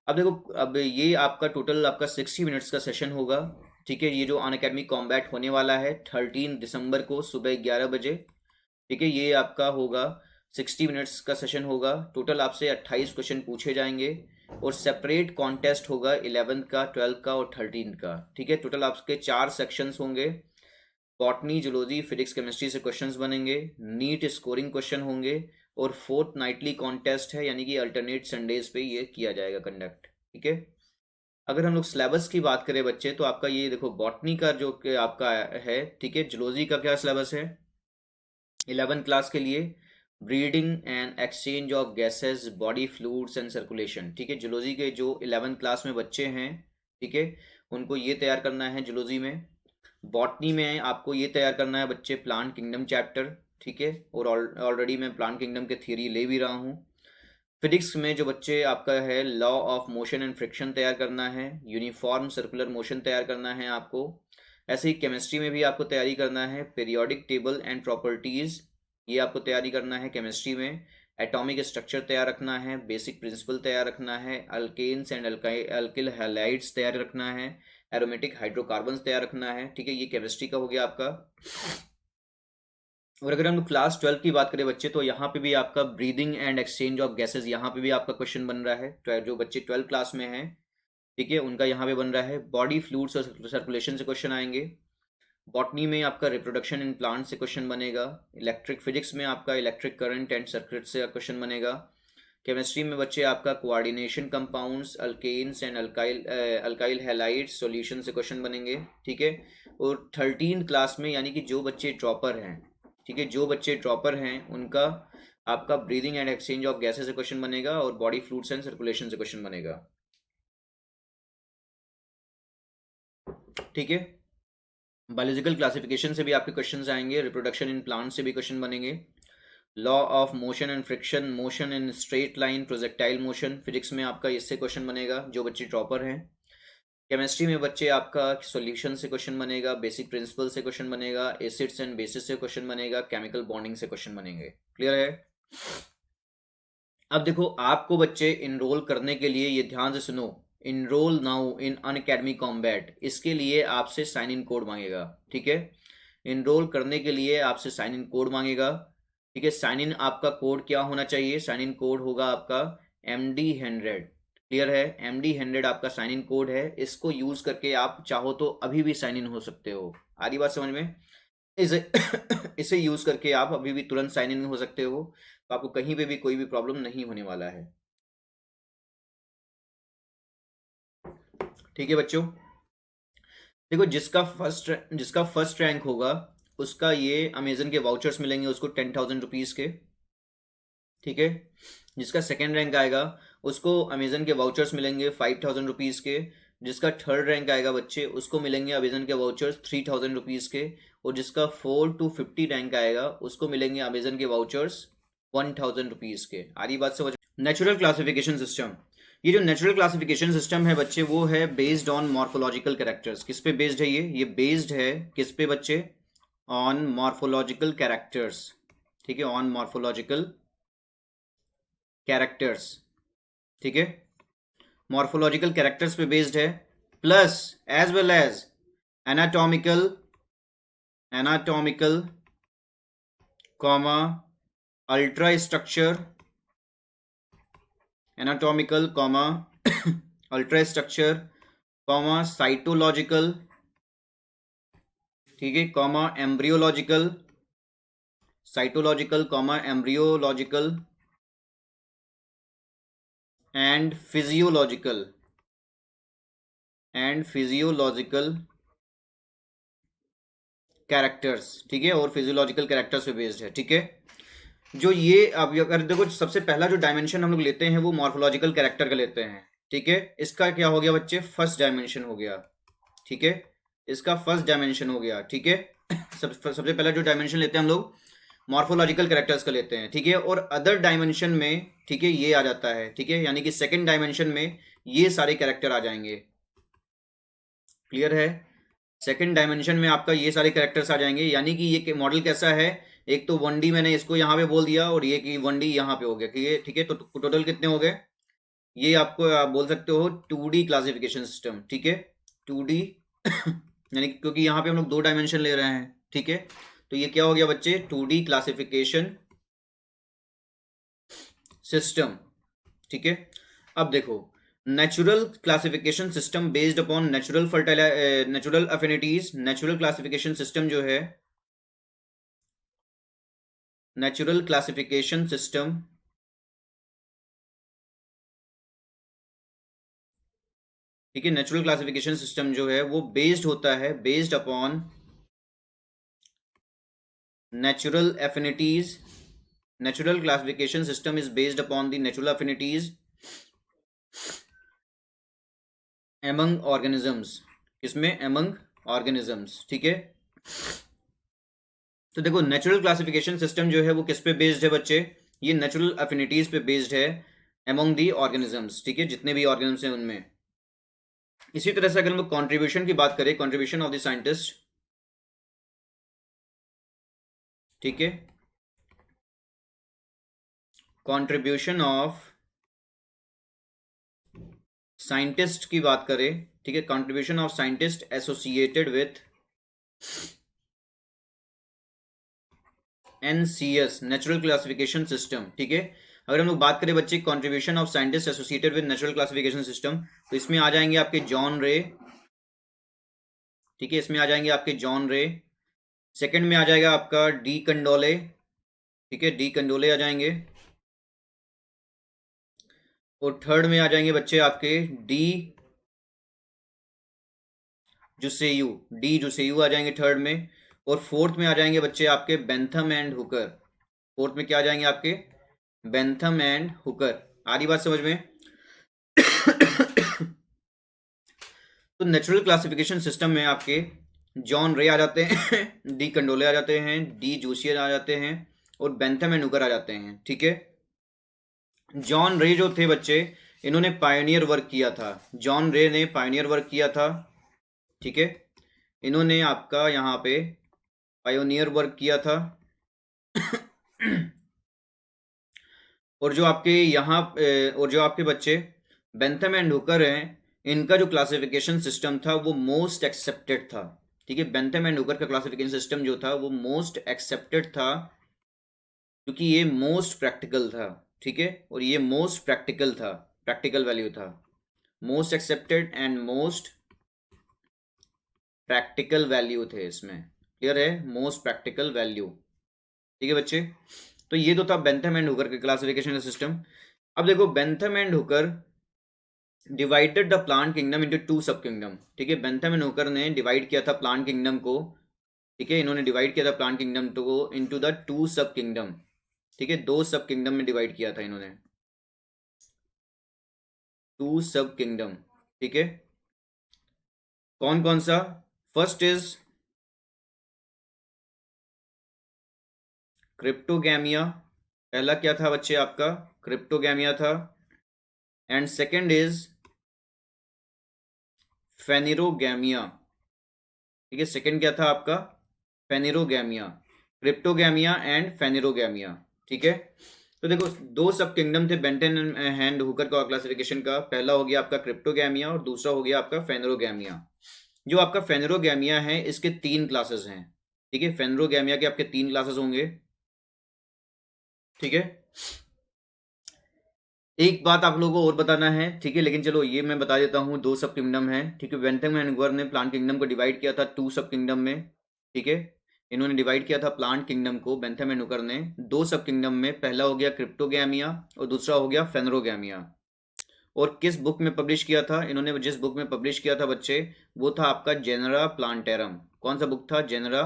अब देखो, अब ये आपका टोटल आपका 60 मिनट्स का सेशन होगा, ठीक है। ये जो अनअकैडमी कॉम्बैट होने वाला है 13 दिसंबर को सुबह 11 बजे, ठीक है, ये आपका होगा 60 मिनट्स का सेशन होगा। टोटल आपसे 28 क्वेश्चन पूछे जाएंगे और सेपरेट कॉन्टेस्ट होगा 11th का, 12th का और 13th का, ठीक है। टोटल आपके 4 सेक्शंस होंगे, बॉटनी, जूलॉजी, फिजिक्स, केमिस्ट्री से क्वेश्चंस बनेंगे, नीट स्कोरिंग क्वेश्चन होंगे और फोर्थ नाइटली कॉन्टेस्ट है, यानी कि अल्टरनेट संडेज पे ये किया जाएगा कंडक्ट, ठीक है। अगर हम लोग सिलेबस की बात करें बच्चे, तो आपका ये देखो बॉटनी का जो कि आपका है, ठीक है, जूलॉजी का क्या सिलेबस है 11th क्लास के लिए, breeding and exchange of gases, body fluids and circulation, ठीक है। जूलॉजी के जो 11th क्लास में बच्चे हैं, ठीक है, उनको ये तैयार करना है जूलॉजी में। बॉटनी में आपको ये तैयार करना है बच्चे प्लांट किंगडम चैप्टर, ठीक है, और ऑलरेडी मैं प्लांट किंगडम के थियरी ले भी रहा हूँ। फिजिक्स में जो बच्चे आपका है law of motion and friction तैयार करना है, यूनिफॉर्म सर्कुलर मोशन तैयार करना है आपको। ऐसे ही केमिस्ट्री में भी आपको तैयारी करना है पीरियोडिक टेबल एंड प्रॉपर्टीज, ये आपको तैयारी करना है केमिस्ट्री में। एटॉमिक स्ट्रक्चर तैयार रखना है, बेसिक प्रिंसिपल तैयार रखना है, अल्केन्स एंड अल्किल हैलाइड्स तैयार रखना है, एरोमेटिक हाइड्रोकार्बन्स तैयार रखना है, ठीक है, ये केमिस्ट्री का हो गया आपका। और अगर हम क्लास 12 की बात करें बच्चे, तो यहाँ पे भी आपका breathing and exchange of gases, यहाँ पे भी आपका क्वेश्चन बन रहा है, जो बच्चे 12 क्लास में हैं, ठीक है, उनका यहाँ पे बन रहा है। बॉडी फ्लूइड्स और सर्कुलेशन से क्वेश्चन आएंगे। बॉटनी में आपका रिप्रोडक्शन इन प्लांट से क्वेश्चन बनेगा। इलेक्ट्रिक फिजिक्स में आपका इलेक्ट्रिक करंट एंड सर्किट से क्वेश्चन बनेगा। केमिस्ट्री में बच्चे आपका coordination compounds, alkanes and alkyl halides solution से क्वेश्चन बनेंगे, ठीक है। और 13 क्लास में, यानी कि जो बच्चे ड्रॉपर हैं, ठीक है, जो बच्चे ड्रॉपर हैं उनका आपका breathing and exchange of gases से क्वेश्चन बनेगा और बॉडी फ्लूइड्स एंड सर्कुलेशन से क्वेश्चन बनेगा, ठीक है। बायोलॉजिकल क्लासिफिकेशन से भी आपके क्वेश्चंस आएंगे, रिप्रोडक्शन इन प्लांट से भी क्वेश्चन बनेंगे, law of motion and friction, motion in straight line, projectile motion, physics में आपका इससे क्वेश्चन बनेगा जो बच्चे ड्रॉपर हैं। केमिस्ट्री में बच्चे आपका सॉल्यूशन से क्वेश्चन बनेगा, बेसिक प्रिंसिपल से क्वेश्चन बनेगा, एसिड्स एंड बेसिस से क्वेश्चन बनेगा, केमिकल बॉन्डिंग से क्वेश्चन बनेंगे। क्लियर है? अब देखो, आपको बच्चे इनरोल करने के लिए ये ध्यान से सुनो, enroll now in Unacademy combat, इसके लिए आपसे साइन इन कोड मांगेगा, ठीक है। इनरोल करने के लिए आपसे साइन इन कोड मांगेगा, ठीक है। साइन इन आपका कोड क्या होना चाहिए? साइन इन कोड होगा आपका MD100। क्लियर है? MD100 आपका साइन इन कोड है, इसको यूज करके आप चाहो तो अभी भी साइन इन हो सकते हो। आ रही बात समझ में? इसे इसे यूज करके आप अभी भी तुरंत साइन इन हो सकते हो, तो आपको कहीं पे भी कोई भी प्रॉब्लम नहीं होने वाला है, ठीक है बच्चों। देखो, जिसका फर्स्ट रैंक होगा उसका ये अमेजन के वाउचर्स मिलेंगे उसको 10,000 रुपीज के, ठीक है। जिसका सेकेंड रैंक आएगा उसको अमेजन के वाउचर्स मिलेंगे 5,000 रुपीज के। जिसका थर्ड रैंक आएगा बच्चे, उसको मिलेंगे अमेजन के वाउचर्स 3,000 रुपीज के। और जिसका 4 to 50 रैंक आएगा उसको मिलेंगे अमेजन के वाउचर्स 1,000 रुपीज के। आ रही बात समझ? नेचुरल क्लासिफिकेशन सिस्टम, ये जो नेचुरल क्लासिफिकेशन सिस्टम है बच्चे, वो है बेस्ड ऑन मॉर्फोलॉजिकल कैरेक्टर्स। किस पे बेस्ड है ये बेस्ड है किस पे बच्चे? ऑन मॉर्फोलॉजिकल कैरेक्टर्स, ठीक है, ऑन मॉर्फोलॉजिकल कैरेक्टर्स, ठीक है, मॉर्फोलॉजिकल कैरेक्टर्स पे बेस्ड है, plus as well as anatomical comma ultra structure, anatomical comma ultra structure comma cytological, ठीक है, comma embryological, cytological comma embryological and physiological characters, ठीक है, और फिजियोलॉजिकल कैरेक्टर्स पे बेस्ड है, ठीक है। जो ये अब अगर देखो, सबसे पहला जो डायमेंशन हम लोग लेते हैं वो मॉर्फोलॉजिकल कैरेक्टर का लेते हैं, ठीक है। इसका क्या हो गया बच्चे? फर्स्ट डायमेंशन हो गया, ठीक है, इसका फर्स्ट डायमेंशन हो गया, ठीक है। सबसे पहला जो डायमेंशन लेते हैं हम लोग मॉर्फोलॉजिकल कैरेक्टर्स का लेते हैं, ठीक है। और अदर डायमेंशन में, ठीक है, ये आ जाता है, ठीक है, यानी कि सेकंड डायमेंशन में ये सारे कैरेक्टर आ जाएंगे। क्लियर है? सेकंड डायमेंशन में आपका ये सारे कैरेक्टर्स आ जाएंगे, यानी कि ये मॉडल कैसा है, एक तो 1D मैंने इसको यहाँ पे बोल दिया और ये कि 1D यहाँ पे हो गया, ठीक है। तो टोटल कितने हो गए? ये आपको आप बोल सकते हो 2D क्लासिफिकेशन सिस्टम, ठीक है, 2D यानी क्योंकि यहाँ पे हम लोग 2 डायमेंशन ले रहे हैं, ठीक है। तो ये क्या हो गया बच्चे? 2D क्लासिफिकेशन सिस्टम, ठीक है। अब देखो, natural classification system based upon natural अफिनिटीज। Natural classification system जो है, नेचुरल क्लासिफिकेशन सिस्टम, ठीक है, नेचुरल क्लासिफिकेशन सिस्टम जो है वो बेस्ड होता है, based upon natural affinities. Natural classification system is based upon the natural affinities among organisms. किसमें? एमंग ऑर्गेनिजम्स, ठीक है। तो देखो, नेचुरल क्लासिफिकेशन सिस्टम जो है वो किस पे बेस्ड है बच्चे? ये नेचुरल एफिनिटीज पे बेस्ड है एमंग दी ऑर्गेनिजम्स, ठीक है, जितने भी ऑर्गेनिजम्स हैं उनमें। इसी तरह से अगर हम लोग कॉन्ट्रीब्यूशन की बात करें, कॉन्ट्रीब्यूशन ऑफ द साइंटिस्ट, ठीक है, कॉन्ट्रीब्यूशन ऑफ साइंटिस्ट की बात करें, ठीक है, contribution of scientist associated with NCS, natural classification system, ठीक है। अगर हम लोग बात करें बच्चे contribution of scientist associated with natural classification system, तो इसमें आ जाएंगे आपके जॉन रे, ठीक है, इसमें आ जाएंगे आपके जॉन रे। सेकंड में आ जाएगा आपका डी कंडोले, ठीक है, डी कंडोले आ जाएंगे। और थर्ड में आ जाएंगे बच्चे आपके डी जुसेयू, डी जुसेयू आ जाएंगे थर्ड में। और फोर्थ में आ जाएंगे बच्चे आपके बेंथम एंड हुकर। फोर्थ में क्या आ जाएंगे आपके? Bentham and Hooker. आ रही बात समझ में? तो नेचुरल क्लासिफिकेशन सिस्टम में आपके जॉन रे आ जाते हैं, डी कंडोले आ जाते हैं, डी जूसियर आ जाते हैं, और बेंथम एंड हुकर आ जाते हैं, ठीक है। जॉन रे जो थे बच्चे, इन्होंने पायोनियर वर्क किया था। जॉन रे ने पायोनियर वर्क किया था, ठीक है, इन्होंने आपका यहाँ पे पायोनियर वर्क किया था। और जो आपके यहाँ और जो आपके बच्चे बेंथम एंड हुकर हैं, इनका जो क्लासिफिकेशन सिस्टम था वो मोस्ट एक्सेप्टेड था, ठीक है। बेंथम एंड हुकर का क्लासिफिकेशन सिस्टम जो था वो मोस्ट एक्सेप्टेड था, क्योंकि ये मोस्ट प्रैक्टिकल था, ठीक है। और ये मोस्ट प्रैक्टिकल था, प्रैक्टिकल वैल्यू था, most accepted and most practical value थे इसमें। क्लियर है? मोस्ट प्रैक्टिकल वैल्यू, ठीक है बच्चे। तो ये तो था बेंथम एंड हुकर का क्लासिफिकेशन सिस्टम। अब देखो, Bentham and Hooker divided the plant kingdom into 2 सब किंगडम, ठीक है। बेंथम एंड हुकर ने डिवाइड किया था प्लांट किंगडम को, ठीक है, इन्होंने डिवाइड किया था प्लांट किंगडम को इनटू द 2 सब किंगडम, ठीक है, 2 सब किंगडम में डिवाइड किया था इन्होंने, 2 सब किंगडम, ठीक है। कौन कौन सा? First is cryptogamia. पहला क्या था बच्चे आपका? क्रिप्टोगैमिया था। एंड सेकंड इज फेनिरोगैमिया, ठीक है। सेकंड क्या था आपका? फेनिरोगैमिया। क्रिप्टोगैमिया एंड फेनिरोगैमिया, ठीक है। तो देखो, 2 सब किंगडम थे बेंटन एंड हुकर का क्लासिफिकेशन का। पहला हो गया आपका क्रिप्टोगैमिया और दूसरा हो गया आपका फेनिरोगैमिया। जो आपका फेनिरोगैमिया है, इसके 3 क्लासेस हैं, ठीक है। फेनिरोगैमिया के आपके 3 क्लासेस होंगे, ठीक है। एक बात आप लोगों को और बताना है, ठीक है, लेकिन चलो ये मैं बता देता हूँ। 2 सब किंगडम है, ठीक है। बेंथम एंड हुकर ने प्लांट किंगडम को डिवाइड किया था 2 सब किंगडम में, ठीक है। इन्होंने डिवाइड किया था प्लांट किंगडम को, बेंथम एंड हुकर ने 2 सब किंगडम में। पहला हो गया क्रिप्टोगैमिया और दूसरा हो गया फेनरोगैमिया। और किस बुक में पब्लिश किया था इन्होंने? जिस बुक में पब्लिश किया था बच्चे, वो था आपका जेनरा प्लांटेरम। कौन सा बुक था? जेनरा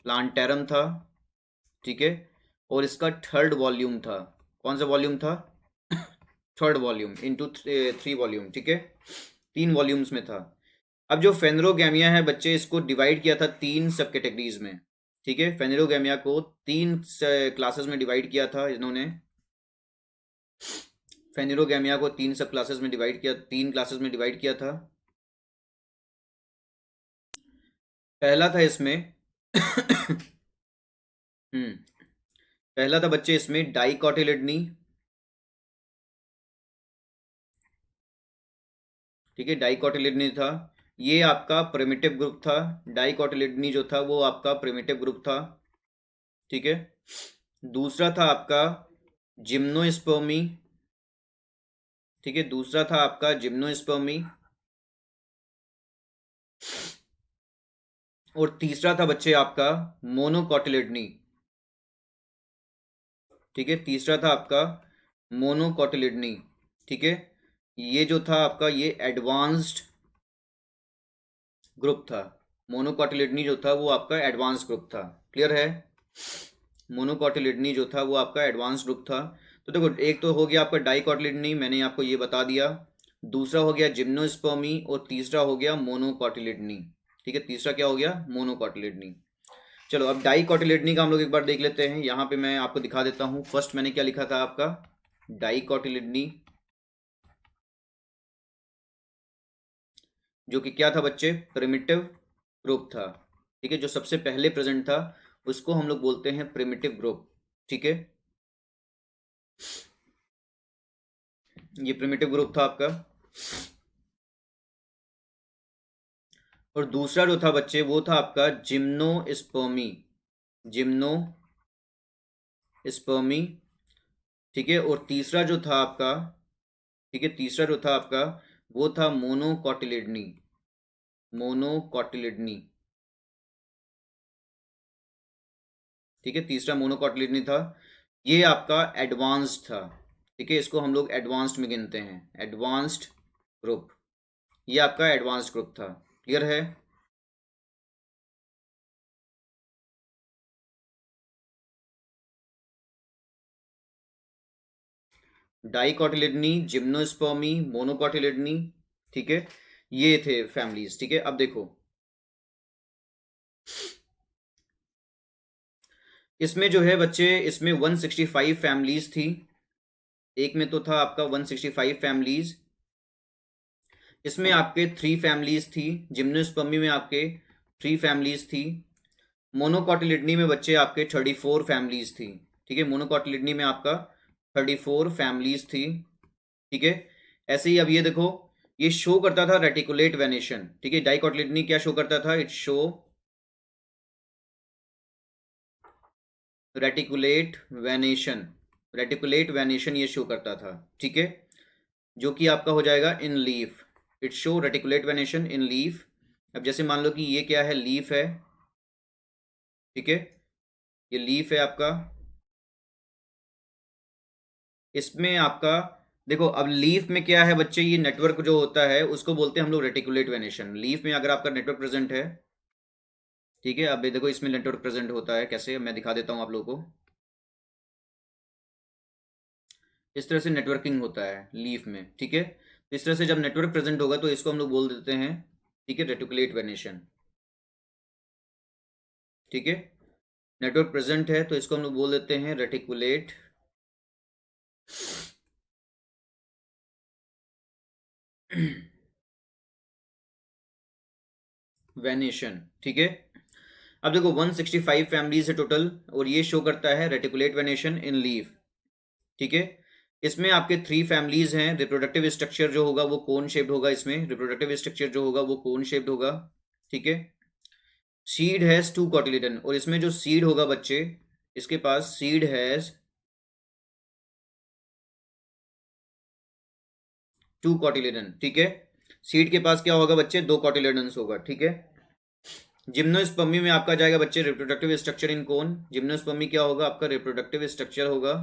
प्लांटेरम था, ठीक है। और इसका 3rd वॉल्यूम था। कौन सा वॉल्यूम था? 3rd वॉल्यूम इंटू 3 वॉल्यूम, ठीक है, 3 वॉल्यूम्स में था। अब जो फेनरोगैमिया है बच्चे, इसको डिवाइड किया था 3 सब कैटेगरीज में, ठीक है, फेनेरोगैमिया को 3 क्लासेस में डिवाइड किया था इन्होंने। फेनेरोगैमिया को 3 सब क्लासेस में डिवाइड किया, 3 क्लासेस में डिवाइड किया था। पहला था इसमें पहला था बच्चे इसमें डाइकोटिलिडनी। ठीक है, डाइकोटिलिडनी था, ये आपका प्रिमिटिव ग्रुप था। डाइकोटिलिडनी जो था वो आपका प्रिमिटिव ग्रुप था। ठीक है, दूसरा था आपका जिम्नोस्पर्मी। ठीक है, दूसरा था आपका जिम्नोस्पर्मी। और तीसरा था बच्चे आपका मोनोकोटिलिडनी। ठीक है, तीसरा था आपका मोनोकोटिलिडनी। ठीक है, ये जो था आपका ये एडवांस्ड ग्रुप था। मोनोकोटिलिडनी जो था वो आपका एडवांस ग्रुप था। क्लियर है? मोनोकोटिलिडनी जो था वो आपका एडवांस ग्रुप था। तो देखो, एक तो हो गया आपका डाइकोटिलिडनी, मैंने आपको ये बता दिया। दूसरा हो गया जिम्नोस्पर्मी और तीसरा हो गया मोनोकोटिलिडनी। ठीक है, तीसरा क्या हो गया? मोनोकोटिलिडनी। चलो अब डाइकोटिलिडनी का हम लोग एक बार देख लेते हैं। यहाँ पे मैं आपको दिखा देता हूँ। फर्स्ट मैंने क्या लिखा था आपका? डाइकोटिलिडनी, जो कि क्या था बच्चे? प्रिमिटिव ग्रुप था। ठीक है, जो सबसे पहले प्रेजेंट था उसको हम लोग बोलते हैं प्रिमिटिव ग्रुप। ठीक है, ये प्रिमिटिव ग्रुप था आपका। और दूसरा जो था बच्चे वो था आपका जिम्नोस्पर्मी। जिम्नोस्पर्मी। ठीक है, और तीसरा जो था आपका, ठीक है, तीसरा जो था आपका वो था मोनोकोटिलिडनी। मोनोकोटिलिडनी। ठीक है, तीसरा मोनोकोटिलिडनी था। ये आपका एडवांस्ड था। ठीक है, इसको हम लोग एडवांस्ड में गिनते हैं, एडवांस्ड ग्रुप। ये आपका एडवांस्ड ग्रुप था। क्लियर है? डाइकोटिलिडनी, जिम्नोस्पर्मी, मोनोकोटिलिडनी। ठीक है, ये थे फैमिलीज। ठीक है, अब देखो इसमें जो है बच्चे, इसमें 165 फैमिलीज थी। एक में तो था आपका 165 फैमिलीज। इसमें आपके 3 फैमिलीज थी। जिम्नोस्पर्मी में आपके 3 फैमिलीज थी। मोनोकोटिलिडनी में बच्चे आपके 34 फैमिलीज थी। ठीक है, मोनोकोटिलिडनी में आपका 34 फैमिलीज थी। ठीक है, ऐसे ही अब ये देखो, ये शो करता था रेटिकुलेट वेनेशन। ठीक है, डाइकोटिलिडनी क्या शो करता था? It show reticulate venation. Reticulate venation ये शो करता था। ठीक है, जो कि आपका हो जाएगा इन leaf. It show reticulate venation in leaf. अब जैसे मान लो कि ये क्या है? लीफ है। ठीक है, ये लीफ है आपका। इसमें आपका देखो, अब लीफ में क्या है बच्चे? ये नेटवर्क जो होता है उसको बोलते हैं हम लोग रेटिकुलेट वेनेशन। लीफ में अगर आपका नेटवर्क प्रेजेंट है, ठीक है, अब ये देखो इसमें नेटवर्क प्रेजेंट होता है कैसे, मैं दिखा देता हूँ आप लोगों को। इस तरह से नेटवर्किंग होता है लीफ में। ठीक है, तो इस तरह से जब नेटवर्क प्रेजेंट होगा तो इसको हम लोग बोल देते हैं, ठीक है, रेटिकुलेट वेनेशन। ठीक है, नेटवर्क प्रेजेंट है तो इसको हम लोग बोल देते हैं रेटिकुलेट वेनेशन। ठीक है, अब देखो 165 फैमिलीज है टोटल, और ये शो करता है रेटिकुलेट वेनेशन इन लीफ। ठीक है, इसमें आपके 3 फैमिलीज हैं। रिप्रोडक्टिव स्ट्रक्चर जो होगा वो कोन शेप्ड होगा। इसमें रिप्रोडक्टिव स्ट्रक्चर जो होगा वो कोन शेप्ड होगा। ठीक है, सीड हैज 2 कॉटिलिडन, और इसमें जो सीड होगा बच्चे, इसके पास सीड हैज 2 कॉटिलिडन। ठीक है, सीड के पास क्या होगा बच्चे? 2 कॉटिलिडन्स होगा। ठीक है, जिम्नोस्पर्मी में आपका जाएगा बच्चे reproductive structure in cone. Gymnospermae क्या होगा आपका? रिप्रोडक्टिव स्ट्रक्चर होगा।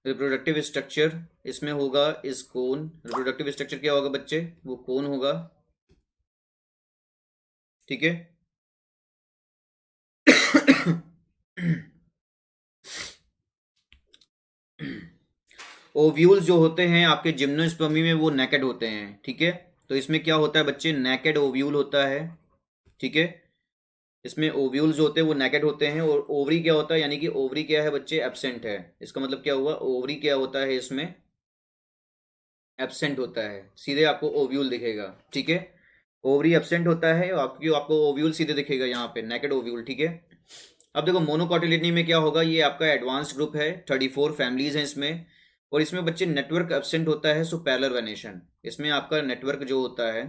रिप्रोडक्टिव स्ट्रक्चर इसमें होगा इस कोन। रिप्रोडक्टिव स्ट्रक्चर क्या होगा बच्चे? वो कोन होगा। ठीक है, ओव्यूल्स जो होते हैं आपके जिम्नोस्पर्मी में वो नेकेड होते हैं। ठीक है, तो इसमें क्या होता है बच्चे? नेकेड ओव्यूल होता है। ठीक है, इसमें ओव्यूल्स जो होते हैं वो नेकेड होते हैं, और ओवरी क्या होता है, यानी कि ओवरी क्या है बच्चे, एब्सेंट है। इसका मतलब क्या हुआ, ओवरी क्या होता है इसमें, एब्सेंट होता है, सीधे आपको ओव्यूल दिखेगा, ठीक है। ओवरी एब्सेंट होता है, आपकी आपको ओव्यूल सीधे दिखेगा यहाँ पे, नेकेड ओव्यूल, ठीक है। अब देखो मोनोकॉटिलिडनी में क्या होगा, ये आपका एडवांस्ड ग्रुप है, 34 फैमिलीज हैं इसमें, और इसमें बच्चे नेटवर्क एब्सेंट होता है, सो पैरेलल वेनेशन। इसमें आपका नेटवर्क जो होता है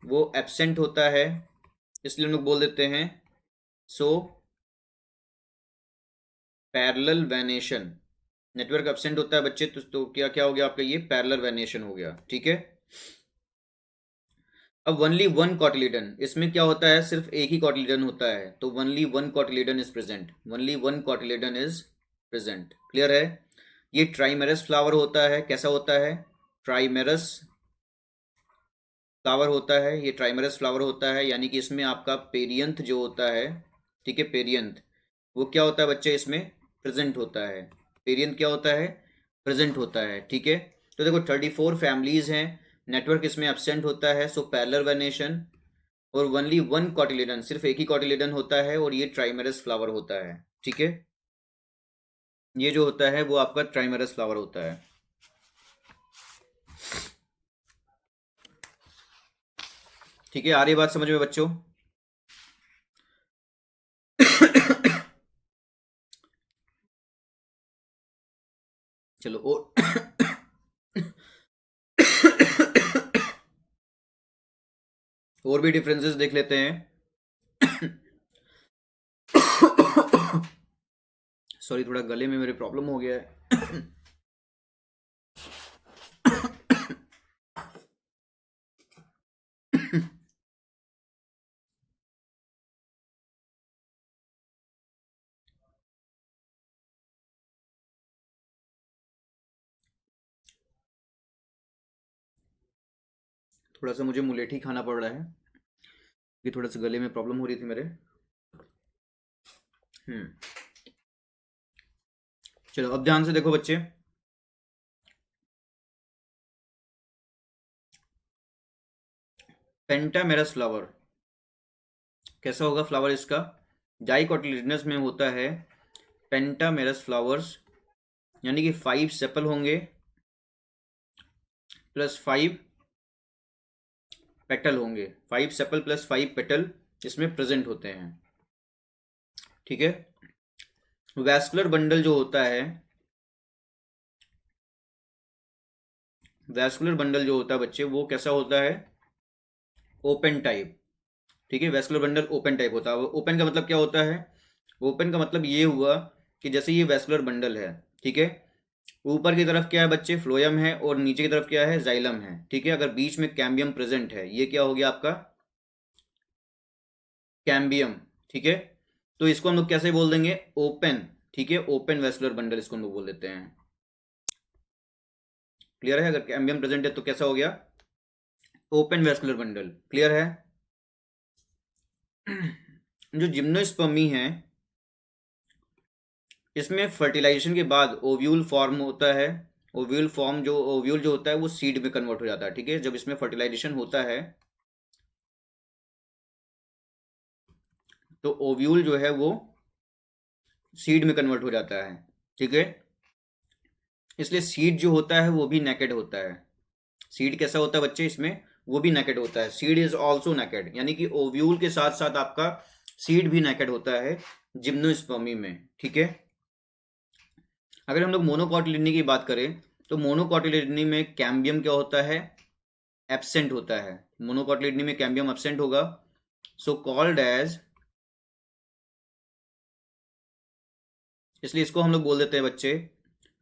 वो एब्सेंट होता है, इसलिए हम लोग बोल देते हैं so parallel venation. Network absent होता है बच्चे, तो क्या क्या हो गया आपका, ये पैरेलल वेनेशन हो गया, ठीक है। अब ओनली वन कॉटिलिडन, इसमें क्या होता है, सिर्फ एक ही कॉटिलिडन होता है, तो only one cotyledon is present, only one cotyledon is present, clear है। ये ट्राइमेरस फ्लावर होता है, कैसा होता है, ट्राइमेरस फ्लावर होता है, ये ट्राइमेरस फ्लावर होता है, यानी कि इसमें आपका पेरियंथ जो होता है, ठीक है, पेरियंथ वो क्या होता है बच्चे, इसमें प्रेजेंट होता है, पेरियंथ क्या होता है, प्रेजेंट होता है, ठीक है। तो देखो 34 फैमिलीज हैं, नेटवर्क इसमें एब्सेंट होता है, सो पैरेलल वेनेशन, और ओनली वन कॉटिलिडन, सिर्फ एक ही कॉटिलिडन होता है, और ये ट्राइमेरस फ्लावर होता है, ठीक है। ये जो होता है वो आपका ट्राइमेरस फ्लावर होता है। ठीक है, आ रही बात समझ में बच्चों? चलो और भी डिफरेंसेस देख लेते हैं। सॉरी, थोड़ा गले में मेरे प्रॉब्लम हो गया है। थोड़ा सा मुझे मुलेठी खाना पड़ रहा है, कि थोड़ा सा गले में प्रॉब्लम हो रही थी मेरे। हम्म चलो अब ध्यान से देखो बच्चे, पेंटामेरस फ्लावर कैसा होगा, फ्लावर इसका डाइकोटिलिडनस में होता है पेंटामेरस फ्लावर्स, यानी कि 5 सेपल होंगे प्लस 5 पेटल होंगे, 5 सेपल प्लस 5 पेटल इसमें प्रेजेंट होते हैं, ठीक है। वैस्कुलर बंडल जो होता है, वैस्कुलर बंडल जो होता है बच्चे वो कैसा होता है, ओपन टाइप, ठीक है। वैस्कुलर बंडल ओपन टाइप होता है। ओपन का मतलब क्या होता है, ओपन का मतलब ये हुआ कि जैसे ये वैस्कुलर बंडल है, ठीक है, ऊपर की तरफ क्या है बच्चे, फ्लोयम है, और नीचे की तरफ क्या है, जाइलम है, ठीक है। अगर बीच में कैम्बियम प्रेजेंट है, ये क्या हो गया आपका कैम्बियम, ठीक है। तो इसको हम लोग कैसे बोल देंगे, ओपन, ठीक है, ओपन वैस्कुलर बंडल इसको हम लोग बोल देते हैं, क्लियर है। अगर कैम्बियम प्रेजेंट है तो कैसा हो गया, ओपन वैस्कुलर बंडल, क्लियर है। जो जिम्नोस्पर्मी है, इसमें फर्टिलाइजेशन के बाद ओव्यूल फॉर्म होता है, ओव्यूल जो होता है वो सीड में कन्वर्ट हो जाता है, ठीक है। जब इसमें फर्टिलाइजेशन होता है तो ओव्यूल जो है वो सीड में कन्वर्ट हो जाता है, ठीक है। इसलिए सीड जो होता है वो भी नेकेड होता है। सीड कैसा होता है बच्चे, इसमें वो भी नेकेड होता है, सीड इज ऑल्सो नेकेड, यानी कि ओव्यूल के साथ साथ आपका सीड भी नेकेड होता है जिम्नोस्पर्मी में, ठीक है। अगर हम लोग मोनोकॉटिलिडनी की बात करें तो मोनोकॉटिलिडनी में कैम्बियम क्या होता है, एब्सेंट होता है। मोनोकॉटिलिडनी में कैम्बियम एब्सेंट होगा, सो कॉल्ड एज, इसलिए इसको हम लोग बोल देते हैं बच्चे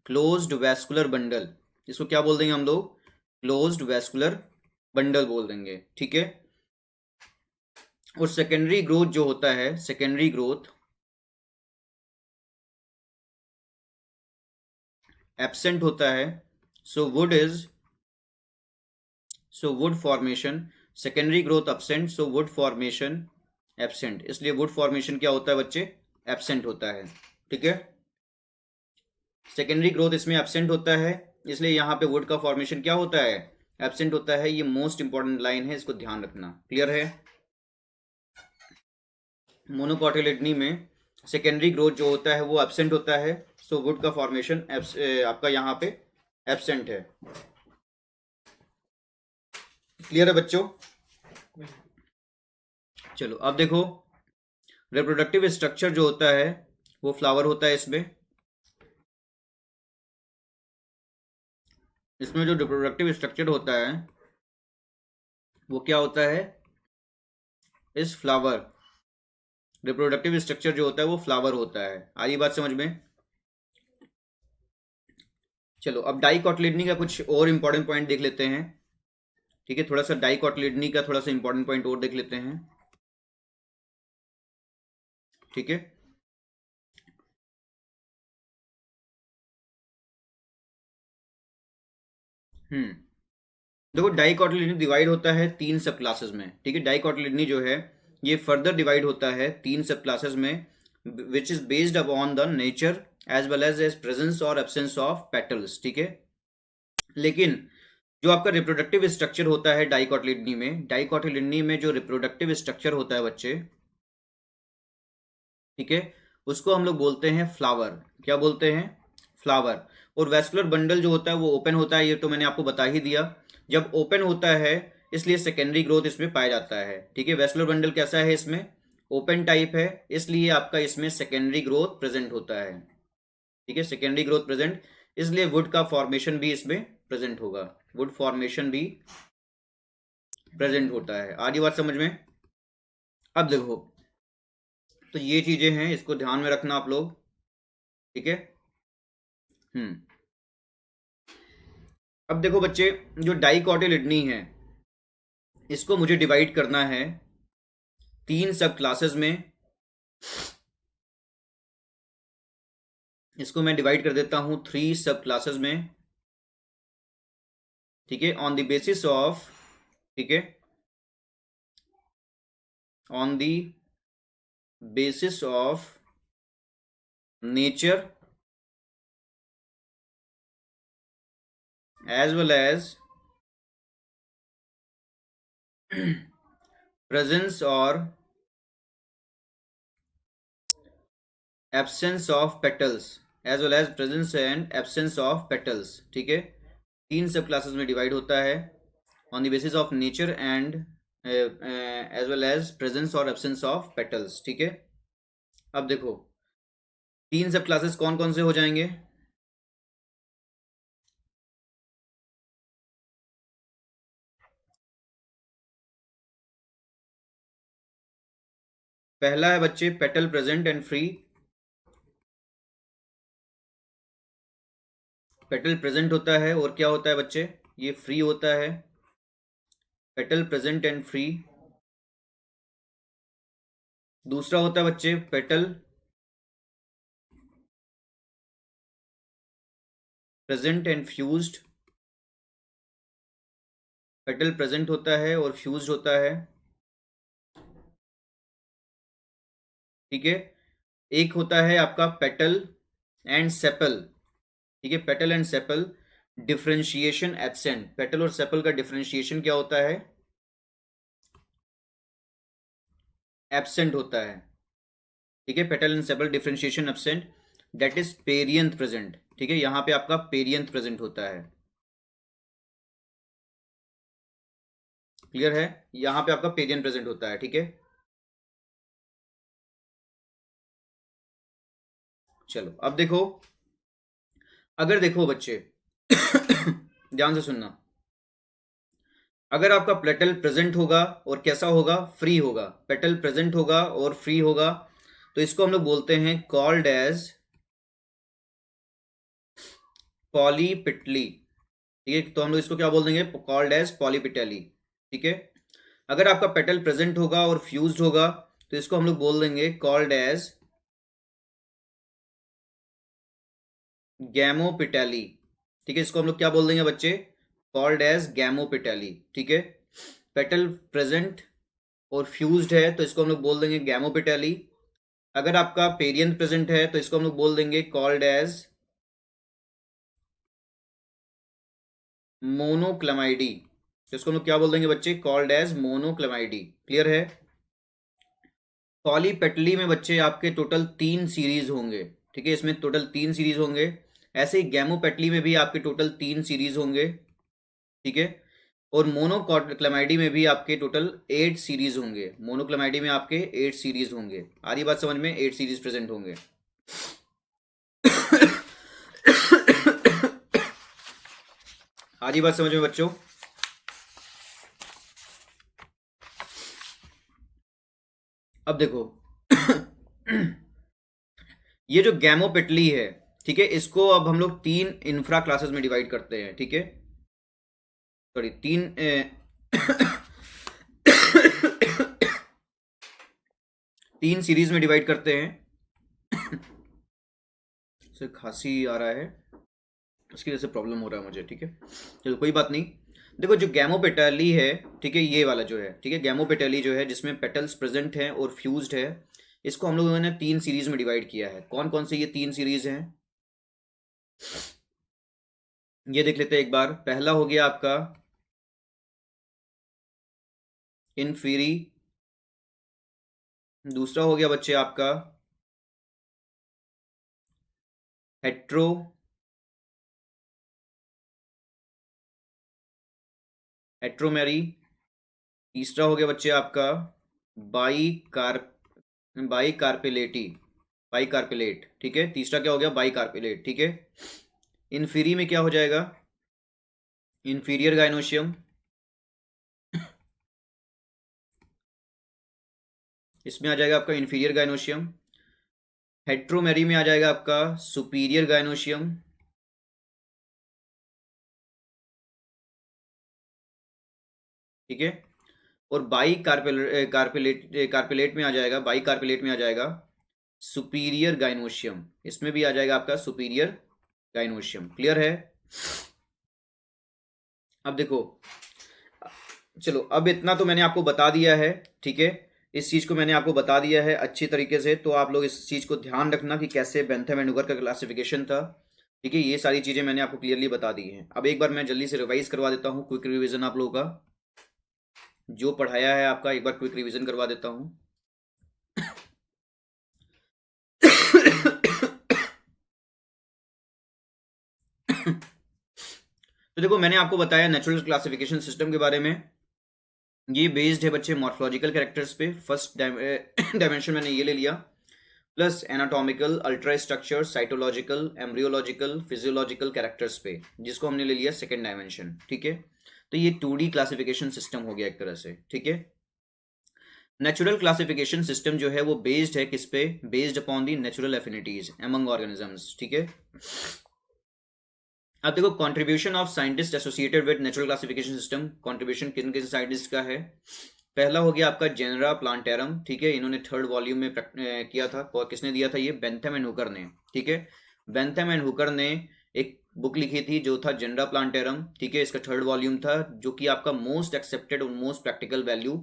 क्लोज्ड वैस्कुलर बंडल। इसको क्या बोल देंगे हम लोग, क्लोज्ड वैस्कुलर बंडल बोल देंगे, ठीक है। और सेकेंडरी ग्रोथ जो होता है, सेकेंडरी ग्रोथ एब्सेंट होता है, so would formation, secondary growth absent, so would formation absent, इसलिए वुड फॉर्मेशन क्या होता है बच्चे, एब्सेंट होता है, ठीक है। सेकेंडरी ग्रोथ इसमें एब्सेंट होता है, इसलिए यहाँ पे वुड का फॉर्मेशन क्या होता है, एब्सेंट होता है। ये मोस्ट इंपॉर्टेंट लाइन है, इसको ध्यान रखना, क्लियर है। मोनोकोटिलिडनी में सेकेंडरी ग्रोथ जो होता है वो एब्सेंट होता है, सो वुड का फॉर्मेशन आपका यहाँ पे एब्सेंट है। क्लियर है बच्चों? चलो अब देखो, रिप्रोडक्टिव स्ट्रक्चर जो होता है वो फ्लावर होता है इसमें। इसमें जो रिप्रोडक्टिव स्ट्रक्चर होता है वो क्या होता है? इस फ्लावर, रिप्रोडक्टिव स्ट्रक्चर जो होता है वो फ्लावर होता है। आ रही बात समझ में? चलो अब डाइकोटिलिडनी का कुछ और इंपॉर्टेंट पॉइंट देख लेते हैं। ठीक है, थोड़ा सा डाइकोटिलिडनी का थोड़ा सा इंपॉर्टेंट पॉइंट और देख लेते हैं। ठीक है, देखो डाइकोटिलिडनी डिवाइड होता है 3 सब क्लासेस में। ठीक है, डाइकोटिलिडनी जो है ये फर्दर डिवाइड होता है 3 सब क्लासेस में, which is based upon the nature as well as presence और एब्सेंस ऑफ पेटल्स। ठीक है, लेकिन जो आपका रिप्रोडक्टिव स्ट्रक्चर होता है डाइकोटिलिडनी में जो रिप्रोडक्टिव स्ट्रक्चर होता है बच्चे, ठीक है, उसको हम लोग बोलते हैं फ्लावर। क्या बोलते हैं? फ्लावर। और वेस्कुलर बंडल जो होता है वो ओपन होता है, ये तो मैंने आपको बता ही दिया। जब ओपन होता है इसलिए सेकेंडरी ग्रोथ इसमें पाया जाता है। ठीक है, वेस्कुलर बंडल कैसा है? इसमें ओपन टाइप है, इसलिए आपका इसमें सेकेंडरी ग्रोथ प्रेजेंट होता है। ठीक है, सेकेंडरी ग्रोथ प्रेजेंट, इसलिए वुड का फॉर्मेशन भी इसमें प्रेजेंट होगा। वुड फॉर्मेशन भी प्रेजेंट होता है। आधी बात समझ में? अब देखो, तो ये चीजें हैं, इसको ध्यान में रखना आप लोग। ठीक है, हम्म अब देखो बच्चे, जो डाइकोटिलिडनी है इसको मुझे डिवाइड करना है 3 सब क्लासेस में। इसको मैं डिवाइड कर देता हूं 3 सब क्लासेस में। ठीक है, ऑन द बेसिस ऑफ, ठीक है, on the basis of nature as well as presence or absence of petals, as well as presence and absence of petals। ठीक है, 3 सब क्लासेस में डिवाइड होता है on the basis of nature and as well as presence और एब्सेंस ऑफ पेटल्स। ठीक है, अब देखो 3 सब क्लासेस कौन कौन से हो जाएंगे? पहला है बच्चे petal present and free. Petal present होता है और क्या होता है बच्चे? ये फ्री होता है। Petal present and free. दूसरा होता है बच्चे petal present and fused. Petal present होता है और फ्यूज्ड होता है। ठीक है, एक होता है आपका पेटल एंड सेपल। ठीक है, petal and sepal differentiation absent. Petal और सेपल का डिफरेंशिएशन क्या होता है? एब्सेंट होता है। ठीक है, petal and sepal differentiation absent, that is perianth present. ठीक है, यहां पे आपका पेरियंथ प्रेजेंट होता है। क्लियर है? यहां पे आपका पेरियंथ प्रेजेंट होता है। ठीक है, चलो अब देखो, अगर देखो बच्चे ध्यान से सुनना, अगर आपका पेटल प्रेजेंट होगा और कैसा होगा? फ्री होगा। पेटल प्रेजेंट होगा और फ्री होगा, तो इसको हम लोग बोलते हैं कॉल्ड एज पॉलीपिटली। ठीक है, तो हम लोग इसको क्या बोल देंगे? Called as polypetaly. ठीक है, अगर आपका पेटल प्रेजेंट होगा और फ्यूज्ड होगा तो इसको हम लोग बोल देंगे कॉल्ड एज गैमोपिटेली। ठीक है, इसको हम लोग क्या बोल देंगे बच्चे? Called as gamopetaly. ठीक है, पेटल प्रेजेंट और फ्यूज्ड है तो इसको हम लोग बोल देंगे गैमोपिटेली। अगर आपका पेरियंथ प्रेजेंट है तो इसको हम लोग बोल देंगे कॉल्ड एज मोनोक्लेमाइडी। तो इसको हम लोग क्या बोल देंगे बच्चे? Called as मोनोक्लेमाइडी। क्लियर है? पॉलीपेटली में बच्चे आपके टोटल 3 सीरीज होंगे, ठीक है, इसमें टोटल 3 सीरीज होंगे। ऐसे ही गैमोपेटली में भी आपके टोटल 3 सीरीज होंगे, ठीक है। और मोनोक्लेमाइडी में भी आपके टोटल 8 सीरीज होंगे, मोनोक्लेमाइडी में आपके 8 सीरीज होंगे। आ रही बात समझ में? 8 सीरीज प्रेजेंट होंगे। आ रही बात समझ में बच्चों? अब देखो ये जो गैमोपेटली है, ठीक है, इसको अब हम लोग 3 इंफ्रा क्लासेस में डिवाइड करते हैं, ठीक है, सॉरी 3 3 सीरीज में डिवाइड करते हैं। से खांसी आ रहा है, इसकी वजह से प्रॉब्लम हो रहा है मुझे, ठीक है, चलो कोई बात नहीं। देखो जो गैमोपेटली है, ठीक है, ये वाला जो है, ठीक है, गैमोपेटली जो है जिसमें पेटल्स प्रेजेंट हैं और फ्यूज्ड है, इसको हम लोगों ने 3 सीरीज में डिवाइड किया है। कौन कौन से ये 3 सीरीज हैं, ये देख लेते हैं एक बार। पहला हो गया आपका इनफीरी, दूसरा हो गया बच्चे आपका हेट्रो, हेट्रोमेरी, तीसरा हो गया बच्चे आपका बाई कार्पेलेटी, बाई कार्पेलेट, ठीक है, तीसरा क्या हो गया? बाई कार्पेलेट, ठीक है। इनफीरी में क्या हो जाएगा? इंफीरियर गाइनोशियम, इसमें आ जाएगा आपका इंफीरियर गाइनोशियम। हेट्रोमेरी में आ जाएगा आपका सुपीरियर गाइनोशियम, ठीक है। और बाई कार्पेलेट में आ जाएगा, बाई कार्पेलेट में आ जाएगा सुपीरियर गाइनोशियम, इसमें भी आ जाएगा आपका सुपीरियर गाइनोशियम। क्लियर है? अब देखो, चलो अब इतना तो मैंने आपको बता दिया है, ठीक है, इस चीज को मैंने आपको बता दिया है अच्छी तरीके से। तो आप लोग इस चीज को ध्यान रखना कि कैसे बेंथम एंड हुगर का क्लासिफिकेशन था, ठीक है, ये सारी चीजें मैंने आपको क्लियरली बता दी हैं। अब एक बार मैं जल्दी से रिवाइज करवा देता हूँ, क्विक रिवीजन आप लोगों का जो पढ़ाया है आपका, एक बार क्विक रिवीजन करवा देता हूँ। तो देखो मैंने आपको बताया नेचुरल क्लासिफिकेशन सिस्टम के बारे में। ये बेस्ड है बच्चे मॉर्फोलॉजिकल कैरेक्टर्स पे। फर्स्ट डायमेंशन मैंने ये ले लिया, plus anatomical, ultra structure, cytological, embryological, physiological characters पे, जिसको हमने ले लिया सेकेंड डायमेंशन, ठीक है। तो ये 2D क्लासिफिकेशन सिस्टम हो गया एक तरह से, ठीक है। नेचुरल क्लासिफिकेशन सिस्टम जो है वो बेस्ड है किस पे? Based upon the natural affinities among organisms, ठीक है। अब देखो contribution of scientist associated with natural classification system, contribution किन किन साइंटिस्ट का है? पहला हो गया आपका जेनरा प्लांटेरम, ठीक है, इन्होंने 3rd वॉल्यूम में किया था। और किसने दिया था? ये बेंथम एंड हुकर ने, ठीक है। बेंथम एंड हुकर ने एक बुक लिखी थी जो था जेनरा प्लांटेरम, ठीक है, इसका 3rd वॉल्यूम था, जो कि आपका मोस्ट एक्सेप्टेड और मोस्ट प्रैक्टिकल वैल्यू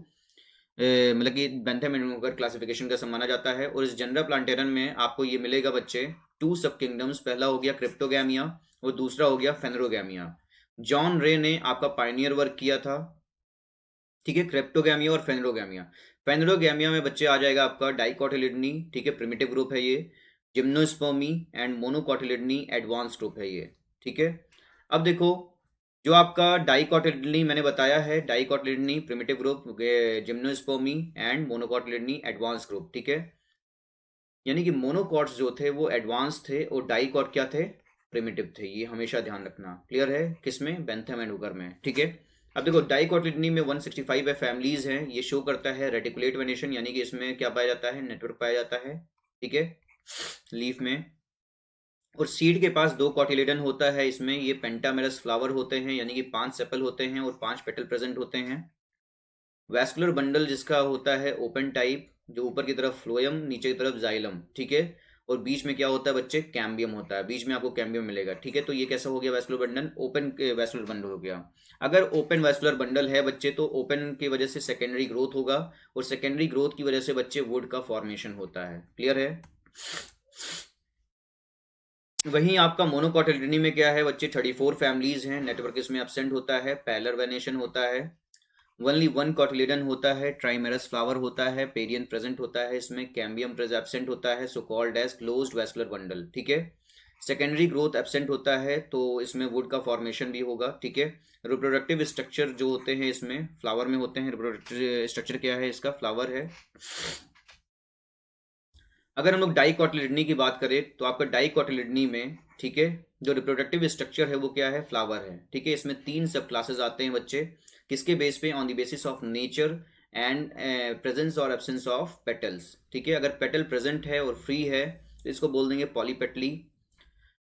मतलब कि बेंथम एंड हुकर क्लासिफिकेशन का माना जाता है। और इस जेनरा प्लांटेरम में आपको ये मिलेगा बच्चे 2 सब किंगडम्स। पहला हो गया क्रिप्टोगैमिया और दूसरा हो गया फेनरोगैमिया। जॉन रे ने आपका पायनियर वर्क किया था, ठीक है, क्रिप्टोगैमिया और फेनरोगैमिया। फेनरोगैमिया में बच्चे आ जाएगा आपका डाइकोटिलिडनी, ठीक है, प्रिमिटिव ग्रुप है ये। Gymnospermae and monocotyledonae advance group है ये, ठीक है। अब देखो जो आपका डाइकोटिलिडनी मैंने बताया है, dicotyledonae primitive group, gymnospermae and monocotyledonae advance group, ठीक है। यानी कि मोनोकॉट्स जो थे वो एडवांस थे और डाइकॉट क्या थे? प्रिमिटिव थे। ये हमेशा ध्यान रखना। क्लियर है? किसमें? बेंथम एंड हुकर में, ठीक है। अब देखो डाइकोटिलिडनी में 165 फैमिलीज हैं। ये शो करता है रेटिकुलेट वेनेशन, यानी कि इसमें क्या पाया जाता है? नेटवर्क पाया जाता है, ठीक है, लीफ में। और सीड के पास 2 कॉटिलेडन होता है इसमें। ये पेंटामेरस फ्लावर होते हैं, यानी कि 5 सेपल होते हैं और 5 पेटल प्रेजेंट होते हैं। वैस्कुलर बंडल जिसका होता है ओपन टाइप, जो ऊपर की तरफ फ्लोएम, नीचे की तरफ जाइलम, ठीक है। और बीच में क्या होता है बच्चे? कैम्बियम होता है, बीच में आपको कैम्बियम मिलेगा, ठीक है। तो ये कैसा हो गया vascular bundle? Open vascular bundle हो गया। अगर ओपन वैस्कुलर बंडल है बच्चे तो ओपन की वजह से सेकेंडरी ग्रोथ होगा, और सेकेंडरी ग्रोथ की वजह से बच्चे वुड का फॉर्मेशन होता है। क्लियर है? वहीं आपका मोनोकोटिलिडनी में क्या है बच्चे? 34 फैमिलीज हैं। नेटवर्क इसमें एब्सेंट होता है, पैरेलल वेनेशन होता है। ओनली वन कॉटिलेडन होता है, ट्राइमेरस फ्लावर होता है, पेरियन प्रेजेंट होता है, इसमें कैम्बियम एब्सेंट होता है, so called as closed vascular bundle, ठीक है। सेकेंडरी ग्रोथ एब्सेंट होता है, तो इसमें वुड का फॉर्मेशन भी होगा, ठीक है। रिप्रोडक्टिव स्ट्रक्चर जो होते हैं इसमें फ्लावर में होते हैं, रिप्रोडक्टिव स्ट्रक्चर क्या है इसका, फ्लावर है। अगर हम लोग डाइकोटिलिडनी की बात करें तो आपका डाइकोटिलिडनी में, ठीक है, जो रिप्रोडक्टिव स्ट्रक्चर है वो क्या है, फ्लावर है, ठीक है। इसमें 3 सब क्लासेस आते हैं बच्चे, किसके बेस पे, on the basis of nature and presence और एब्सेंस ऑफ पेटल्स, ठीक है। अगर पेटल प्रेजेंट है और फ्री है तो इसको बोल देंगे पॉलीपेटली,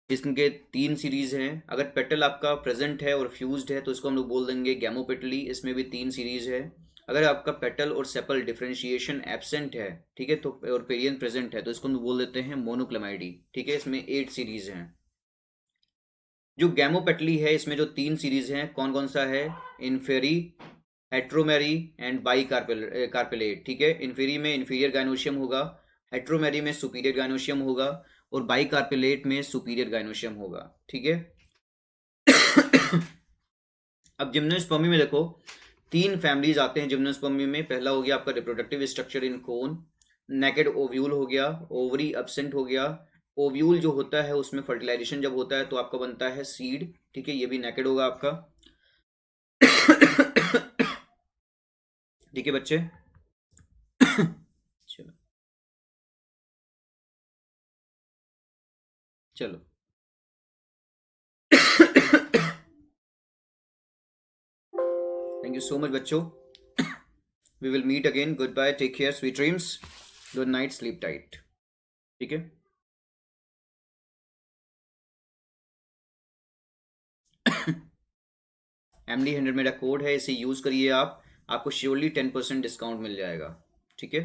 इसके 3 सीरीज हैं। अगर पेटल आपका प्रेजेंट है और फ्यूज्ड है तो इसको हम लोग बोल देंगे गैमोपेटली, इसमें भी 3 सीरीज है। अगर आपका पेटल और सेपल डिफरेंशिएशन एब्सेंट है, ठीक है, तो और पेरियन प्रेजेंट है तो इसको हम लोग बोल देते हैं मोनोक्लेमाइडी, ठीक है। इसमें 8 सीरीज हैं। जो गैमोपेटली है इसमें जो 3 सीरीज हैं कौन कौन सा है, इन्फेरी, हेट्रोमेरी एंड बाई कार्पेलेट, ठीक है। इन्फेरी में इंफीरियर गाइनोशियम होगा, हेट्रोमेरी में सुपीरियर गाइनोशियम होगा और बाई कार्पेलेट में सुपीरियर गाइनोशियम होगा, ठीक है। अब जिम्नोस्पर्मी में देखो 3 फैमिलीज आते हैं जिम्नोस्पर्मी में। पहला हो गया आपका reproductive structure in cone, naked ovule हो गया, ओवरी एब्सेंट हो गया। ओव्यूल जो होता है उसमें फर्टिलाइजेशन जब होता है तो आपका बनता है सीड, ठीक है, ये भी नेकेड होगा आपका। ठीक है बच्चे। चलो चलो। थैंक यू सो मच बच्चों। We will meet again, good bye, take care, sweet dreams, good night, sleep tight, ठीक है। MD100 मेरा कोड है, इसे यूज करिए आप, आपको श्योरली 10% डिस्काउंट मिल जाएगा, ठीक है।